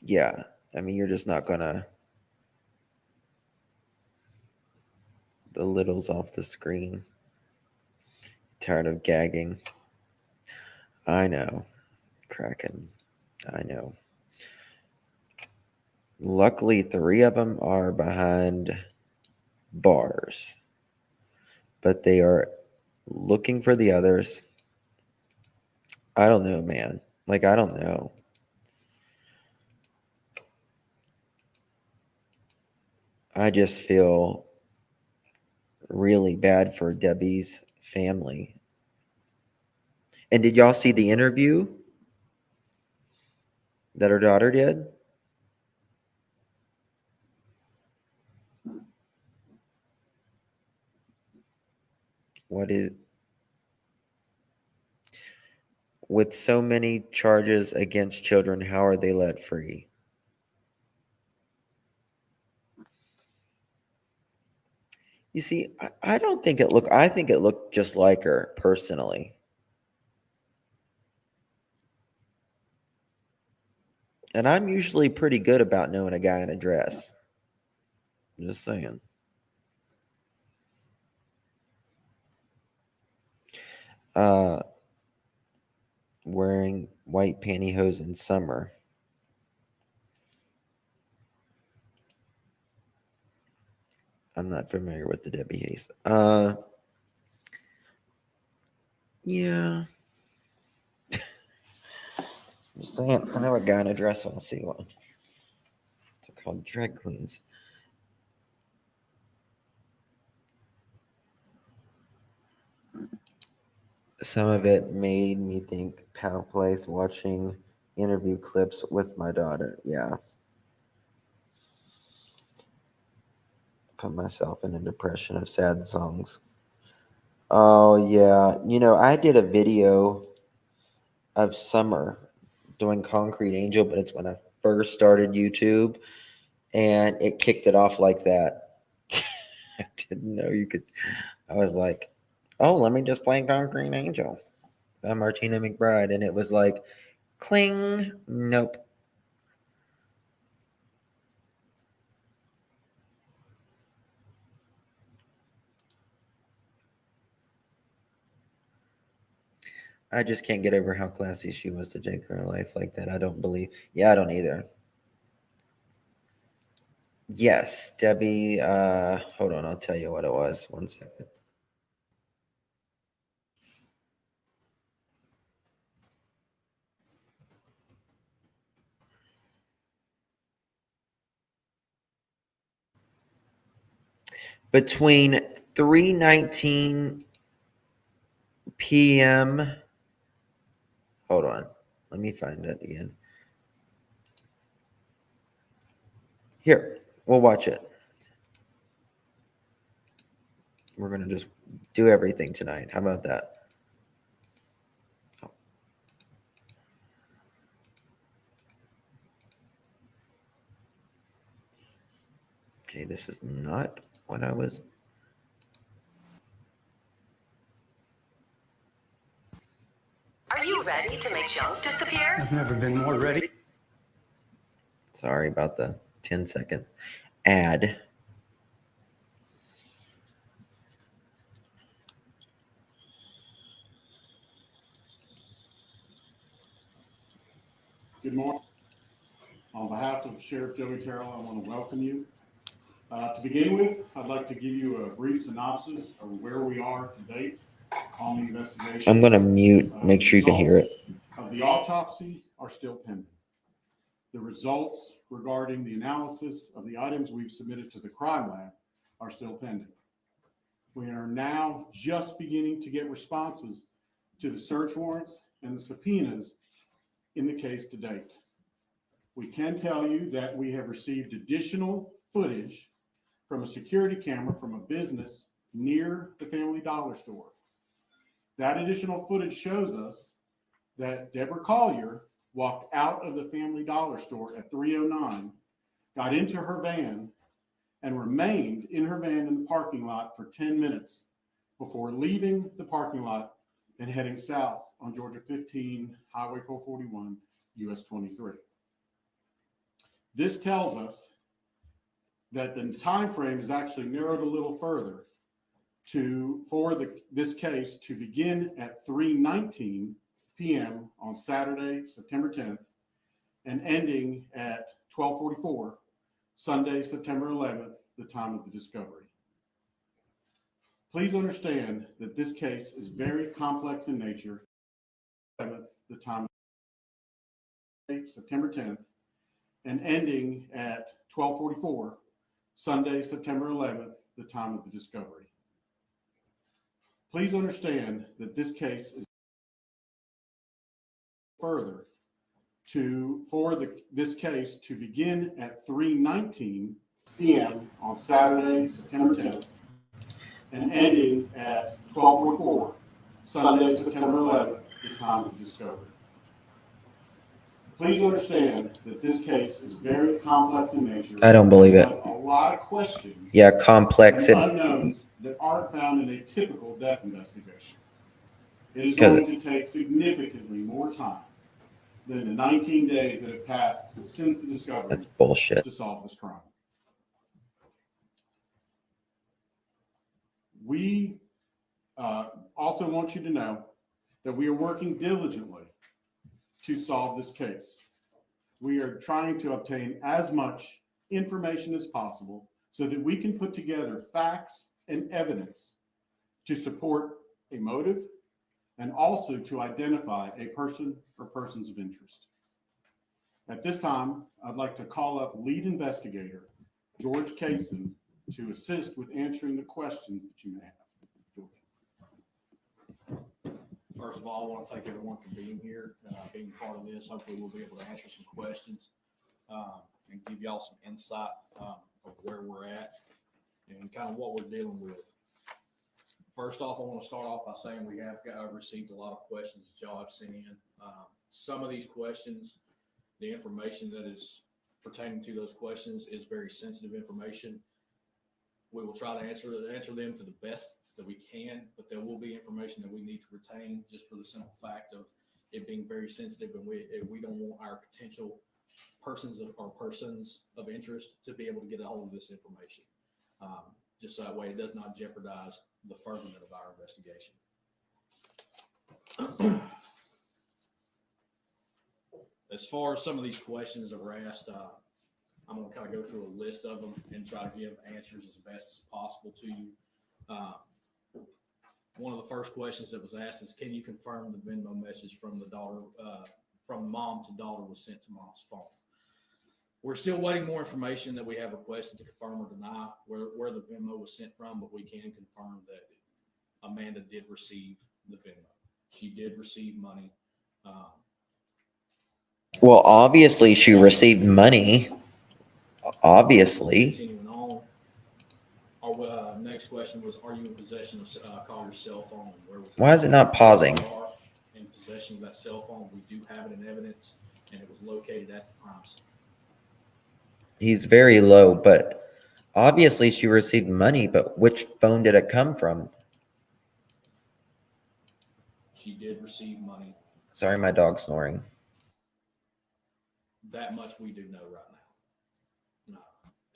yeah. I mean, you're just not gonna the littles off the screen. Tired of gagging. I know. Kraken. I know. Luckily, 3 of them are behind bars, but they are looking for the others. I don't know, man. Like, I don't know. I just feel really bad for Debbie's family. And did y'all see the interview that her daughter did? What is with so many charges against children, how are they let free? You see, I don't think it looked, I think it looked just like her personally. And I'm usually pretty good about knowing a guy in a dress. Just saying. Wearing white pantyhose in summer. I'm not familiar with the Debbie Hayes. Yeah. Just saying, I know a guy in a dress when I see one. They're called drag queens. Some of it made me think Pow Place watching interview clips with my daughter. Yeah. Put myself in a depression of sad songs. Oh, yeah. I did a video of Summer doing Concrete Angel, but it's when I first started YouTube, and it kicked it off like that. I didn't know you could. I was like, oh, let me just play Concrete Angel by Martina McBride. And it was like, cling. Nope. I just can't get over how classy she was to take her life like that. I don't believe. Yeah, I don't either. Yes, Debbie. Hold on, I'll tell you what it was. 1 second. Between 3:19 p.m. Hold on, let me find it again. Here, we'll watch it. We're gonna just do everything tonight. How about that? Okay, this is not what I was. Are you ready to make junk disappear? I've never been more ready. Sorry about the 10-second ad. Good morning. On behalf of Sheriff Joey Terrell, I want to welcome you. To begin with, I'd like to give you a brief synopsis of where we are to date on the investigation. I'm going to mute, make sure you can hear it. Of the autopsy are still pending. The results regarding the analysis of the items we've submitted to the crime lab are still pending. We are now just beginning to get responses to the search warrants and the subpoenas in the case to date. We can tell you that we have received additional footage from a security camera from a business near the Family Dollar store. That additional footage shows us that Deborah Collier walked out of the Family Dollar store at 3:09, got into her van, and remained in her van in the parking lot for 10 minutes before leaving the parking lot and heading south on Georgia 15, Highway 441, US 23. This tells us that the time frame is actually narrowed a little further this case to begin at 3:19 p.m. on Saturday, September 10th, and ending at 12:44 Sunday, September 11th, the time of the discovery. Please understand that this case is very complex in nature. The time of September 10th, and ending at 12:44 Sunday, September 11th, the time of the discovery. Please understand that this case is further this case to begin at 3:19 p.m. on Saturday, September 10th, and ending at 12:44 Sunday, September 11th, the time of discovery. Please understand that this case is very complex in nature. I don't believe it. Has a lot of questions. Yeah, complex and unknowns that aren't found in a typical death investigation. It is going to take significantly more time than the 19 days that have passed since the discovery. That's bullshit. To solve this crime. We also want you to know that we are working diligently to solve this case. We are trying to obtain as much information as possible so that we can put together facts and evidence to support a motive and also to identify a person or persons of interest. At this time, I'd like to call up lead investigator George Kaysen to assist with answering the questions that you may have. First of all, I want to thank everyone for being here, being part of this. Hopefully we'll be able to answer some questions and give y'all some insight of where we're at and kind of what we're dealing with. First off, I want to start off by saying we have received a lot of questions that y'all have sent in. Some of these questions, the information that is pertaining to those questions is very sensitive information. We will try to answer them to the best that we can, but there will be information that we need to retain just for the simple fact of it being very sensitive, and we don't want our potential persons of interest to be able to get a hold of this information. Just so that way it does not jeopardize the furtherance of our investigation. As far as some of these questions that were asked, I'm going to kind of go through a list of them and try to give answers as best as possible to you. One of the first questions that was asked is, can you confirm the Venmo message from the daughter, from mom to daughter was sent to mom's phone? We're still waiting more information that we have requested to confirm or deny where the Venmo was sent from, but we can confirm that Amanda did receive the Venmo. She did receive money. Well, obviously she received money. Obviously. Continuing on. Our next question was, are you in possession of Collier's cell phone? Why is it not pausing? In possession of that cell phone. We do have it in evidence, and it was located at the crime scene. He's very low, but obviously she received money, but which phone did it come from? She did receive money. Sorry, my dog's snoring. That much we do know right now.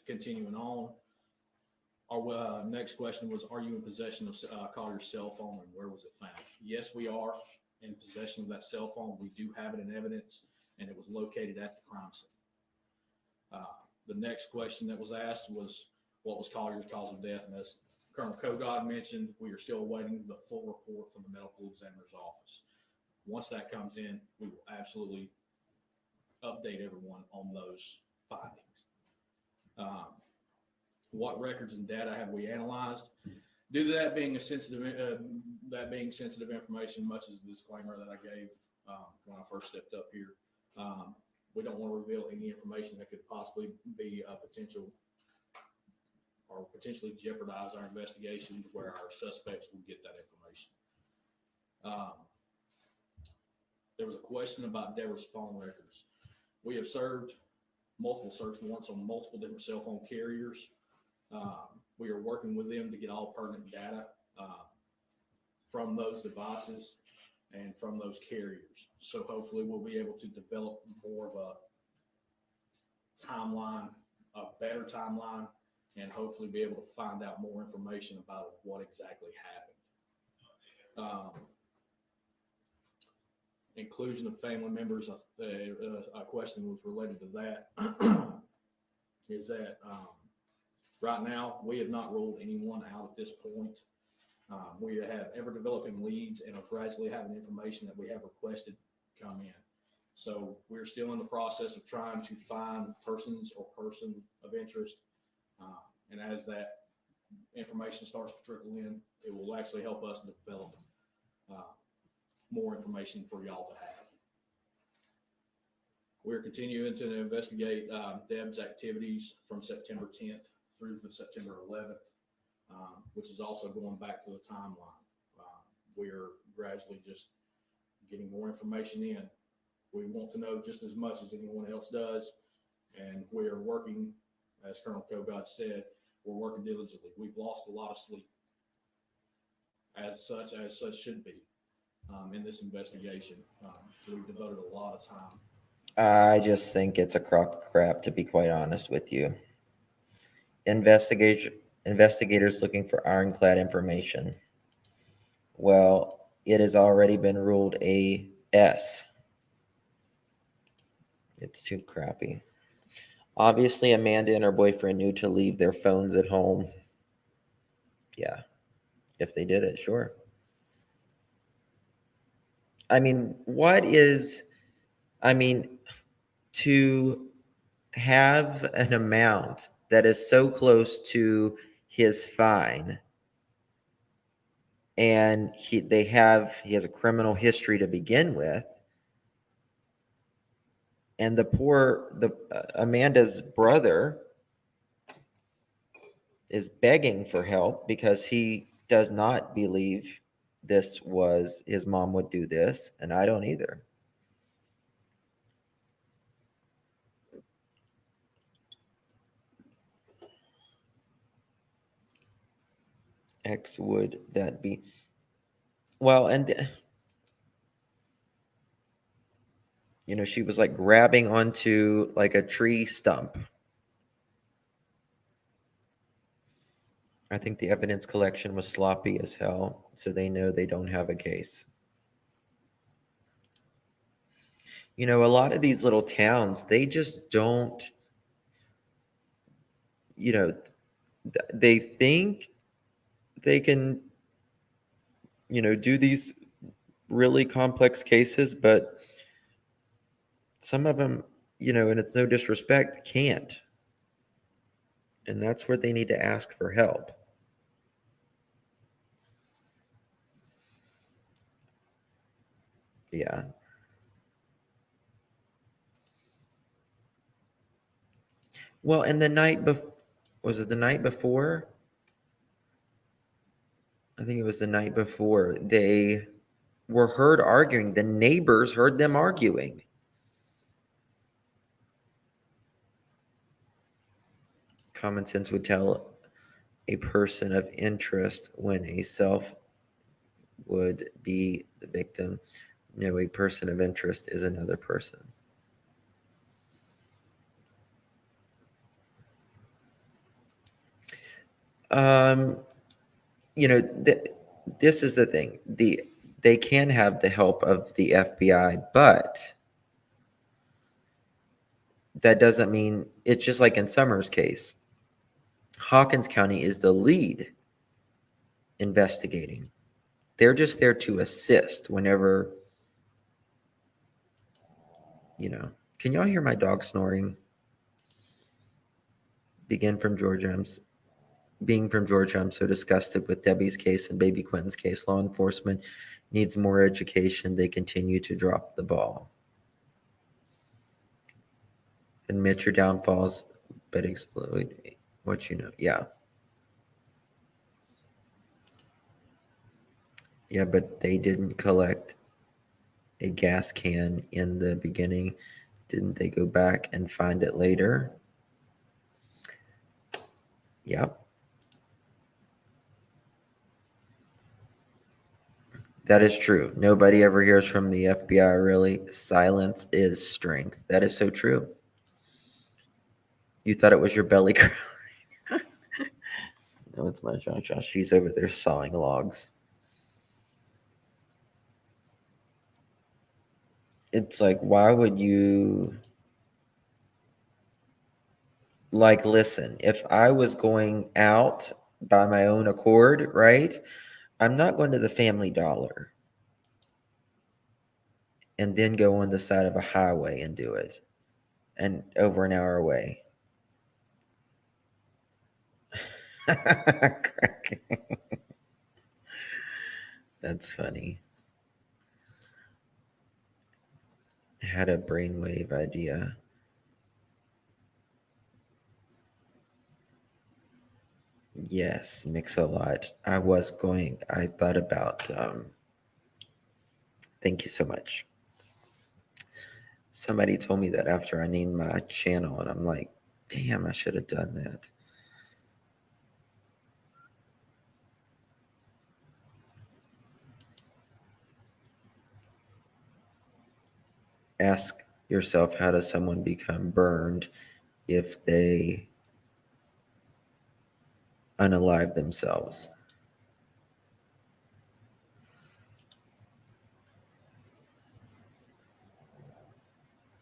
Continuing on, our next question was, are you in possession of Collier's cell phone, and where was it found? Yes, we are in possession of that cell phone. We do have it in evidence, and it was located at the crime scene. The next question that was asked was, what was Collier's cause of death? And as Colonel Kogod mentioned, we are still awaiting the full report from the medical examiner's office. Once that comes in, we will absolutely update everyone on those findings. What records and data have we analyzed? Due to that being sensitive information, much as the disclaimer that I gave when I first stepped up here, We don't want to reveal any information that could possibly be a potential or potentially jeopardize our investigation where our suspects will get that information. There was a question about Deborah's phone records. We have served multiple search warrants on multiple different cell phone carriers. We are working with them to get all pertinent data from those devices and from those carriers. So hopefully we'll be able to develop more of a timeline, a better timeline, and hopefully be able to find out more information about what exactly happened. Inclusion of family members, a question was related to that, is that right now we have not ruled anyone out at this point. We have ever developing leads and are gradually having information that we have requested come in. So we're still in the process of trying to find persons or person of interest. And as that information starts to trickle in, it will actually help us develop more information for y'all to have. We're continuing to investigate Deb's activities from September 10th through the September 11th, which is also going back to the timeline. We're gradually just getting more information in. We want to know just as much as anyone else does, and we are working, as Colonel Kogod said, we're working diligently. We've lost a lot of sleep, as such should be, in this investigation. We've devoted a lot of time. I just think it's a crock of crap, to be quite honest with you. Investigators looking for ironclad information. Well, it has already been ruled a S. It's too crappy. Obviously, Amanda and her boyfriend knew to leave their phones at home. Yeah, if they did it, sure. I mean, to have an amount that is so close to his fine, and he has a criminal history to begin with, and Amanda's brother is begging for help because he does not believe his mom would do this, and I don't either. X would that be? Well, and she was like grabbing onto like a tree stump. I think the evidence collection was sloppy as hell, so they know they don't have a case. A lot of these little towns, they just don't, they think they can, do these really complex cases, but some of them, and it's no disrespect, can't. And that's where they need to ask for help. Yeah. Well, and the night before, was it the night before? I think it was the night before. They were heard arguing. The neighbors heard them arguing. Common sense would tell a person of interest when a self would be the victim. No, a person of interest is another person. This is the thing. They can have the help of the FBI, but that doesn't mean it's just like in Summers' case. Hawkins County is the lead investigating. They're just there to assist whenever, Can y'all hear my dog snoring? Being from Georgia, I'm so disgusted with Debbie's case and baby Quentin's case. Law enforcement needs more education. They continue to drop the ball. Admit your downfalls, but exploit what you know. Yeah. Yeah, but they didn't collect a gas can in the beginning. Didn't they go back and find it later? Yep. That is true. Nobody ever hears from the FBI, really. Silence is strength. That is so true. You thought it was your belly crawling. No, it's my Josh. She's over there sawing logs. It's like, why would you... Like, listen, if I was going out by my own accord, right? I'm not going to the Family Dollar and then go on the side of a highway and do it, and over an hour away. That's funny. I had a brainwave idea. Yes, Mix-a-Lot. I thought about, thank you so much. Somebody told me that after I named my channel, and I'm like, damn, I should have done that. Ask yourself, how does someone become burned if they unalive themselves?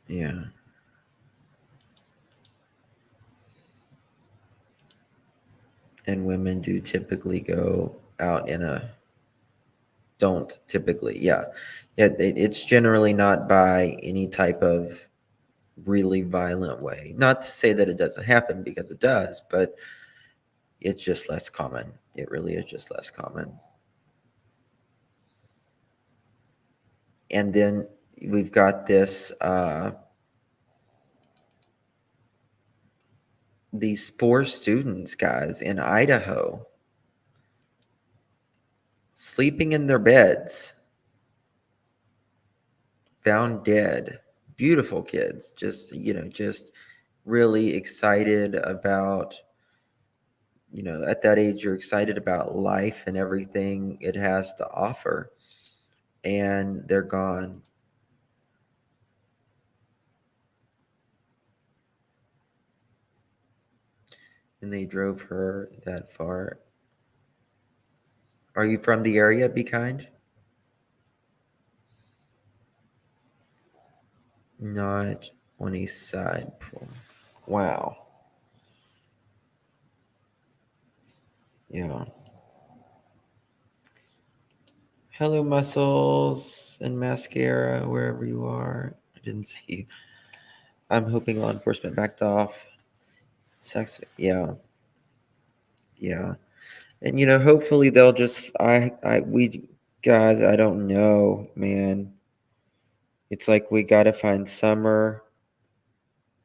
Yeah. And women do typically go out in a... Don't typically, yeah. It's generally not by any type of really violent way. Not to say that it doesn't happen, because it does, but it's just less common. It really is just less common. And then we've got this, these 4 students, guys, in Idaho, sleeping in their beds, found dead. Beautiful kids, just really excited about, at that age, you're excited about life and everything it has to offer. And they're gone. And they drove her that far. Are you from the area? Be kind. Not on a side pool. Wow. Yeah. Hello, muscles and mascara, wherever you are. I didn't see you. I'm hoping law enforcement backed off. Sex, yeah. Yeah. And hopefully they'll just we guys, I don't know, man. It's like we gotta find Summer.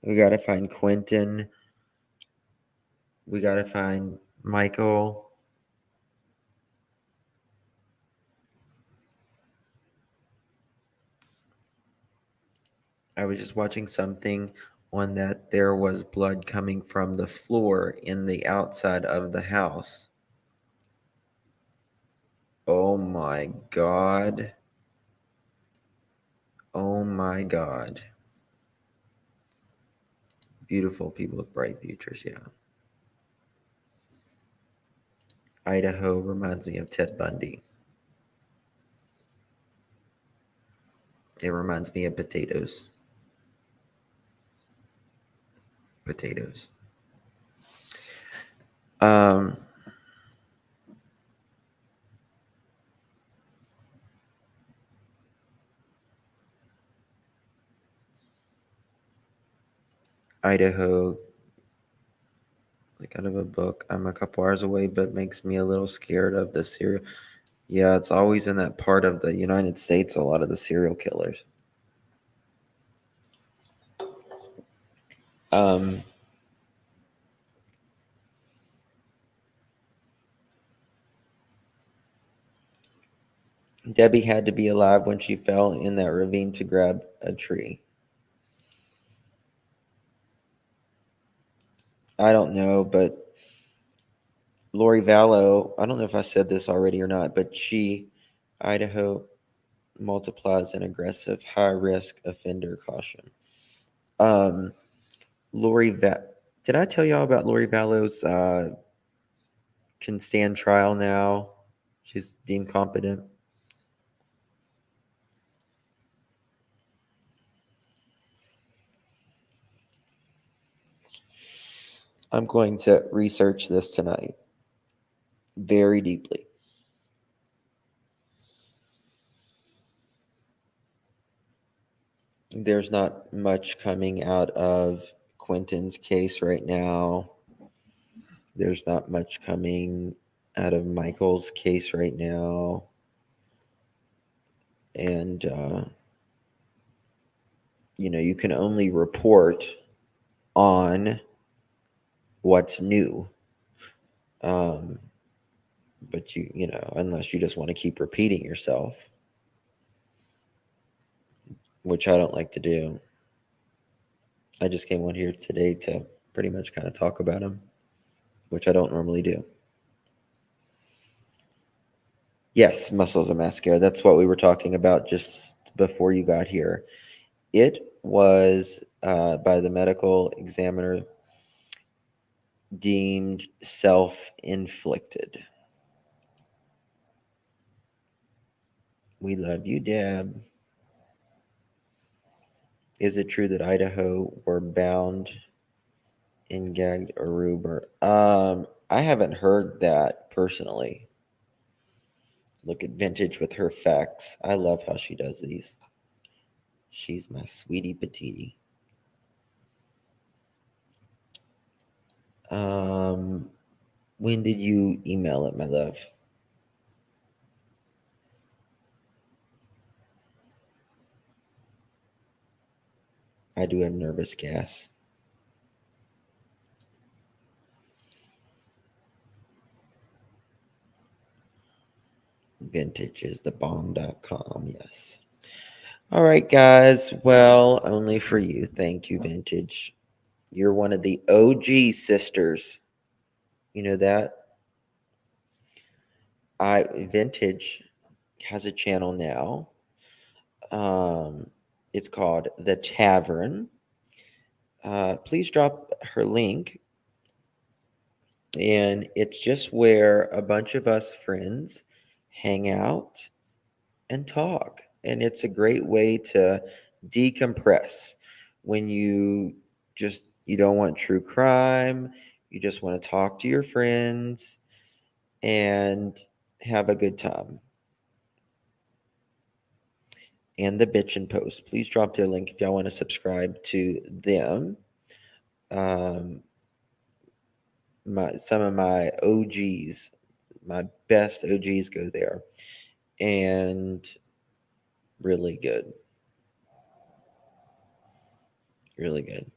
We gotta find Quinton. We gotta find Michael. I was just watching something on that there was blood coming from the floor in the outside of the house. Oh my God. Oh my God. Beautiful people with bright futures, yeah. Idaho reminds me of Ted Bundy. It reminds me of potatoes. Potatoes. Idaho, like out of a book. I'm a couple hours away, but makes me a little scared of the serial. Yeah, it's always in that part of the United States, a lot of the serial killers. Debbie had to be alive when she fell in that ravine to grab a tree. I don't know, but Lori Vallow, I don't know if I said this already or not, but Idaho multiplies an aggressive high-risk offender caution. Did I tell y'all about Lori Vallow's can stand trial now? She's deemed competent. I'm going to research this tonight very deeply. There's not much coming out of Quinton's case right now. There's not much coming out of Michael's case right now. And, you can only report on what's new. But unless you just want to keep repeating yourself, which I don't like to do. I just came on here today to pretty much kind of talk about him, which I don't normally do. Yes, muscles and mascara. That's what we were talking about just before you got here. It was, by the medical examiner, deemed self-inflicted. We love you, Deb. Is it true that Idaho were bound and gagged Aruba? I haven't heard that personally. Look at Vintage with her facts. I love how she does these. She's my sweetie patootie. When did you email it, my love? I do have nervous gas. Vintage is the bomb.com. Yes. All right, guys. Well, only for you. Thank you, Vintage. You're one of the OG sisters. You know that? Vintage has a channel now. It's called The Tavern. Please drop her link. And it's just where a bunch of us friends hang out and talk. And it's a great way to decompress when you don't want true crime. You just want to talk to your friends and have a good time. And the Bitch and Post. Please drop their link if y'all want to subscribe to them. Some of my OGs, my best OGs go there. And really good. Really good.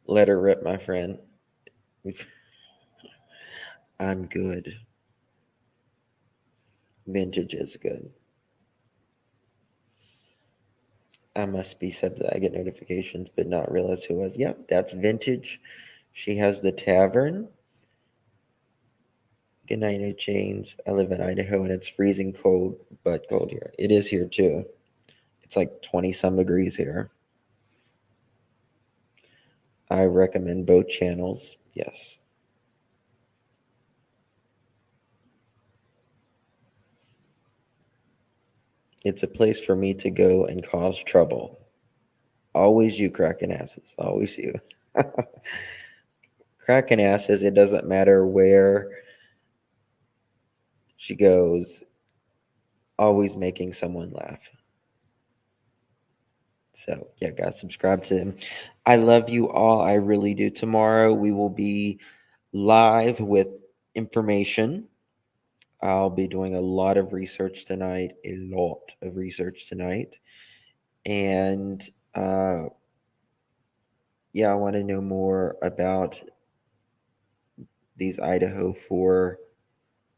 Let her rip, my friend. I'm good. Vintage is good. I must be said that I get notifications, but not realize who was. Yep, that's Vintage. She has the tavern. Good night, no chains. I live in Idaho and it's freezing cold, but cold here. It is here too. It's like 20 some degrees here. I recommend both channels. Yes. It's a place for me to go and cause trouble. Always you, cracking asses. Always you. Cracking asses, it doesn't matter where she goes, always making someone laugh. So, yeah, guys, subscribe to them. I love you all. I really do. Tomorrow we will be live with information. I'll be doing a lot of research tonight, yeah, I want to know more about these Idaho 4.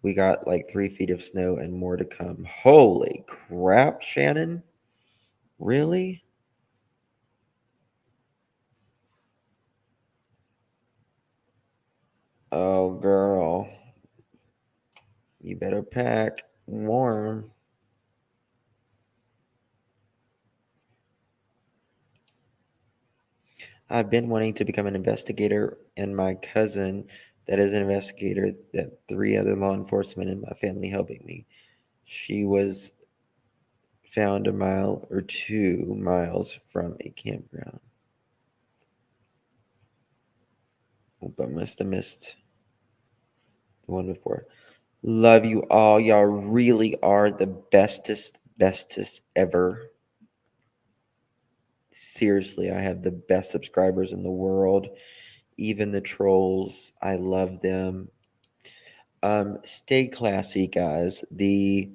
We got like 3 feet of snow and more to come. Holy crap, Shannon. Really? Oh, girl. You better pack warm. I've been wanting to become an investigator, and my cousin that is an investigator, that 3 other law enforcement in my family helping me. She was found a mile or 2 miles from a campground. Oop, I must have missed the one before. Love you all. Y'all really are the bestest ever. Seriously, I have the best subscribers in the world. Even the trolls, I love them. Stay classy, guys. The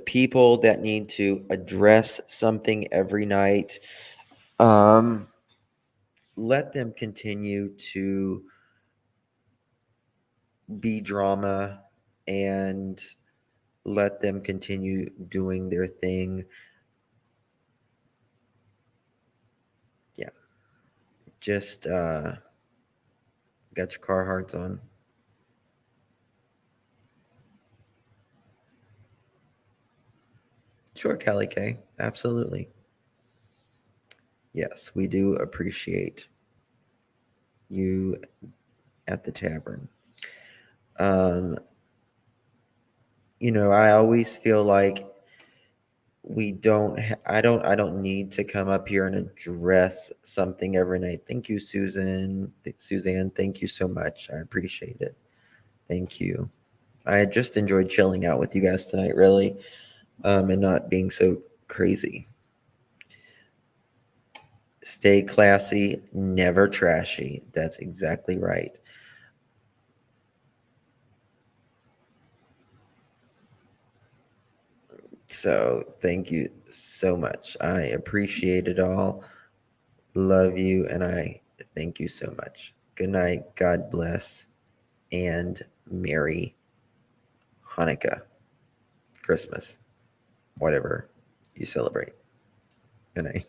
people that need to address something every night, let them continue to be drama and let them continue doing their thing. Yeah. Just got your Carhartts on. Sure, Callie K. Absolutely. Yes, we do appreciate you at the tavern. I always feel like I don't need to come up here and address something every night. Thank you, Suzanne, thank you so much. I appreciate it. Thank you. I just enjoyed chilling out with you guys tonight, really, and not being so crazy. Stay classy, never trashy. That's exactly right. So thank you so much. I appreciate it all. Love you, and I thank you so much. Good night. God bless, and Merry Hanukkah, Christmas, whatever you celebrate. Good night.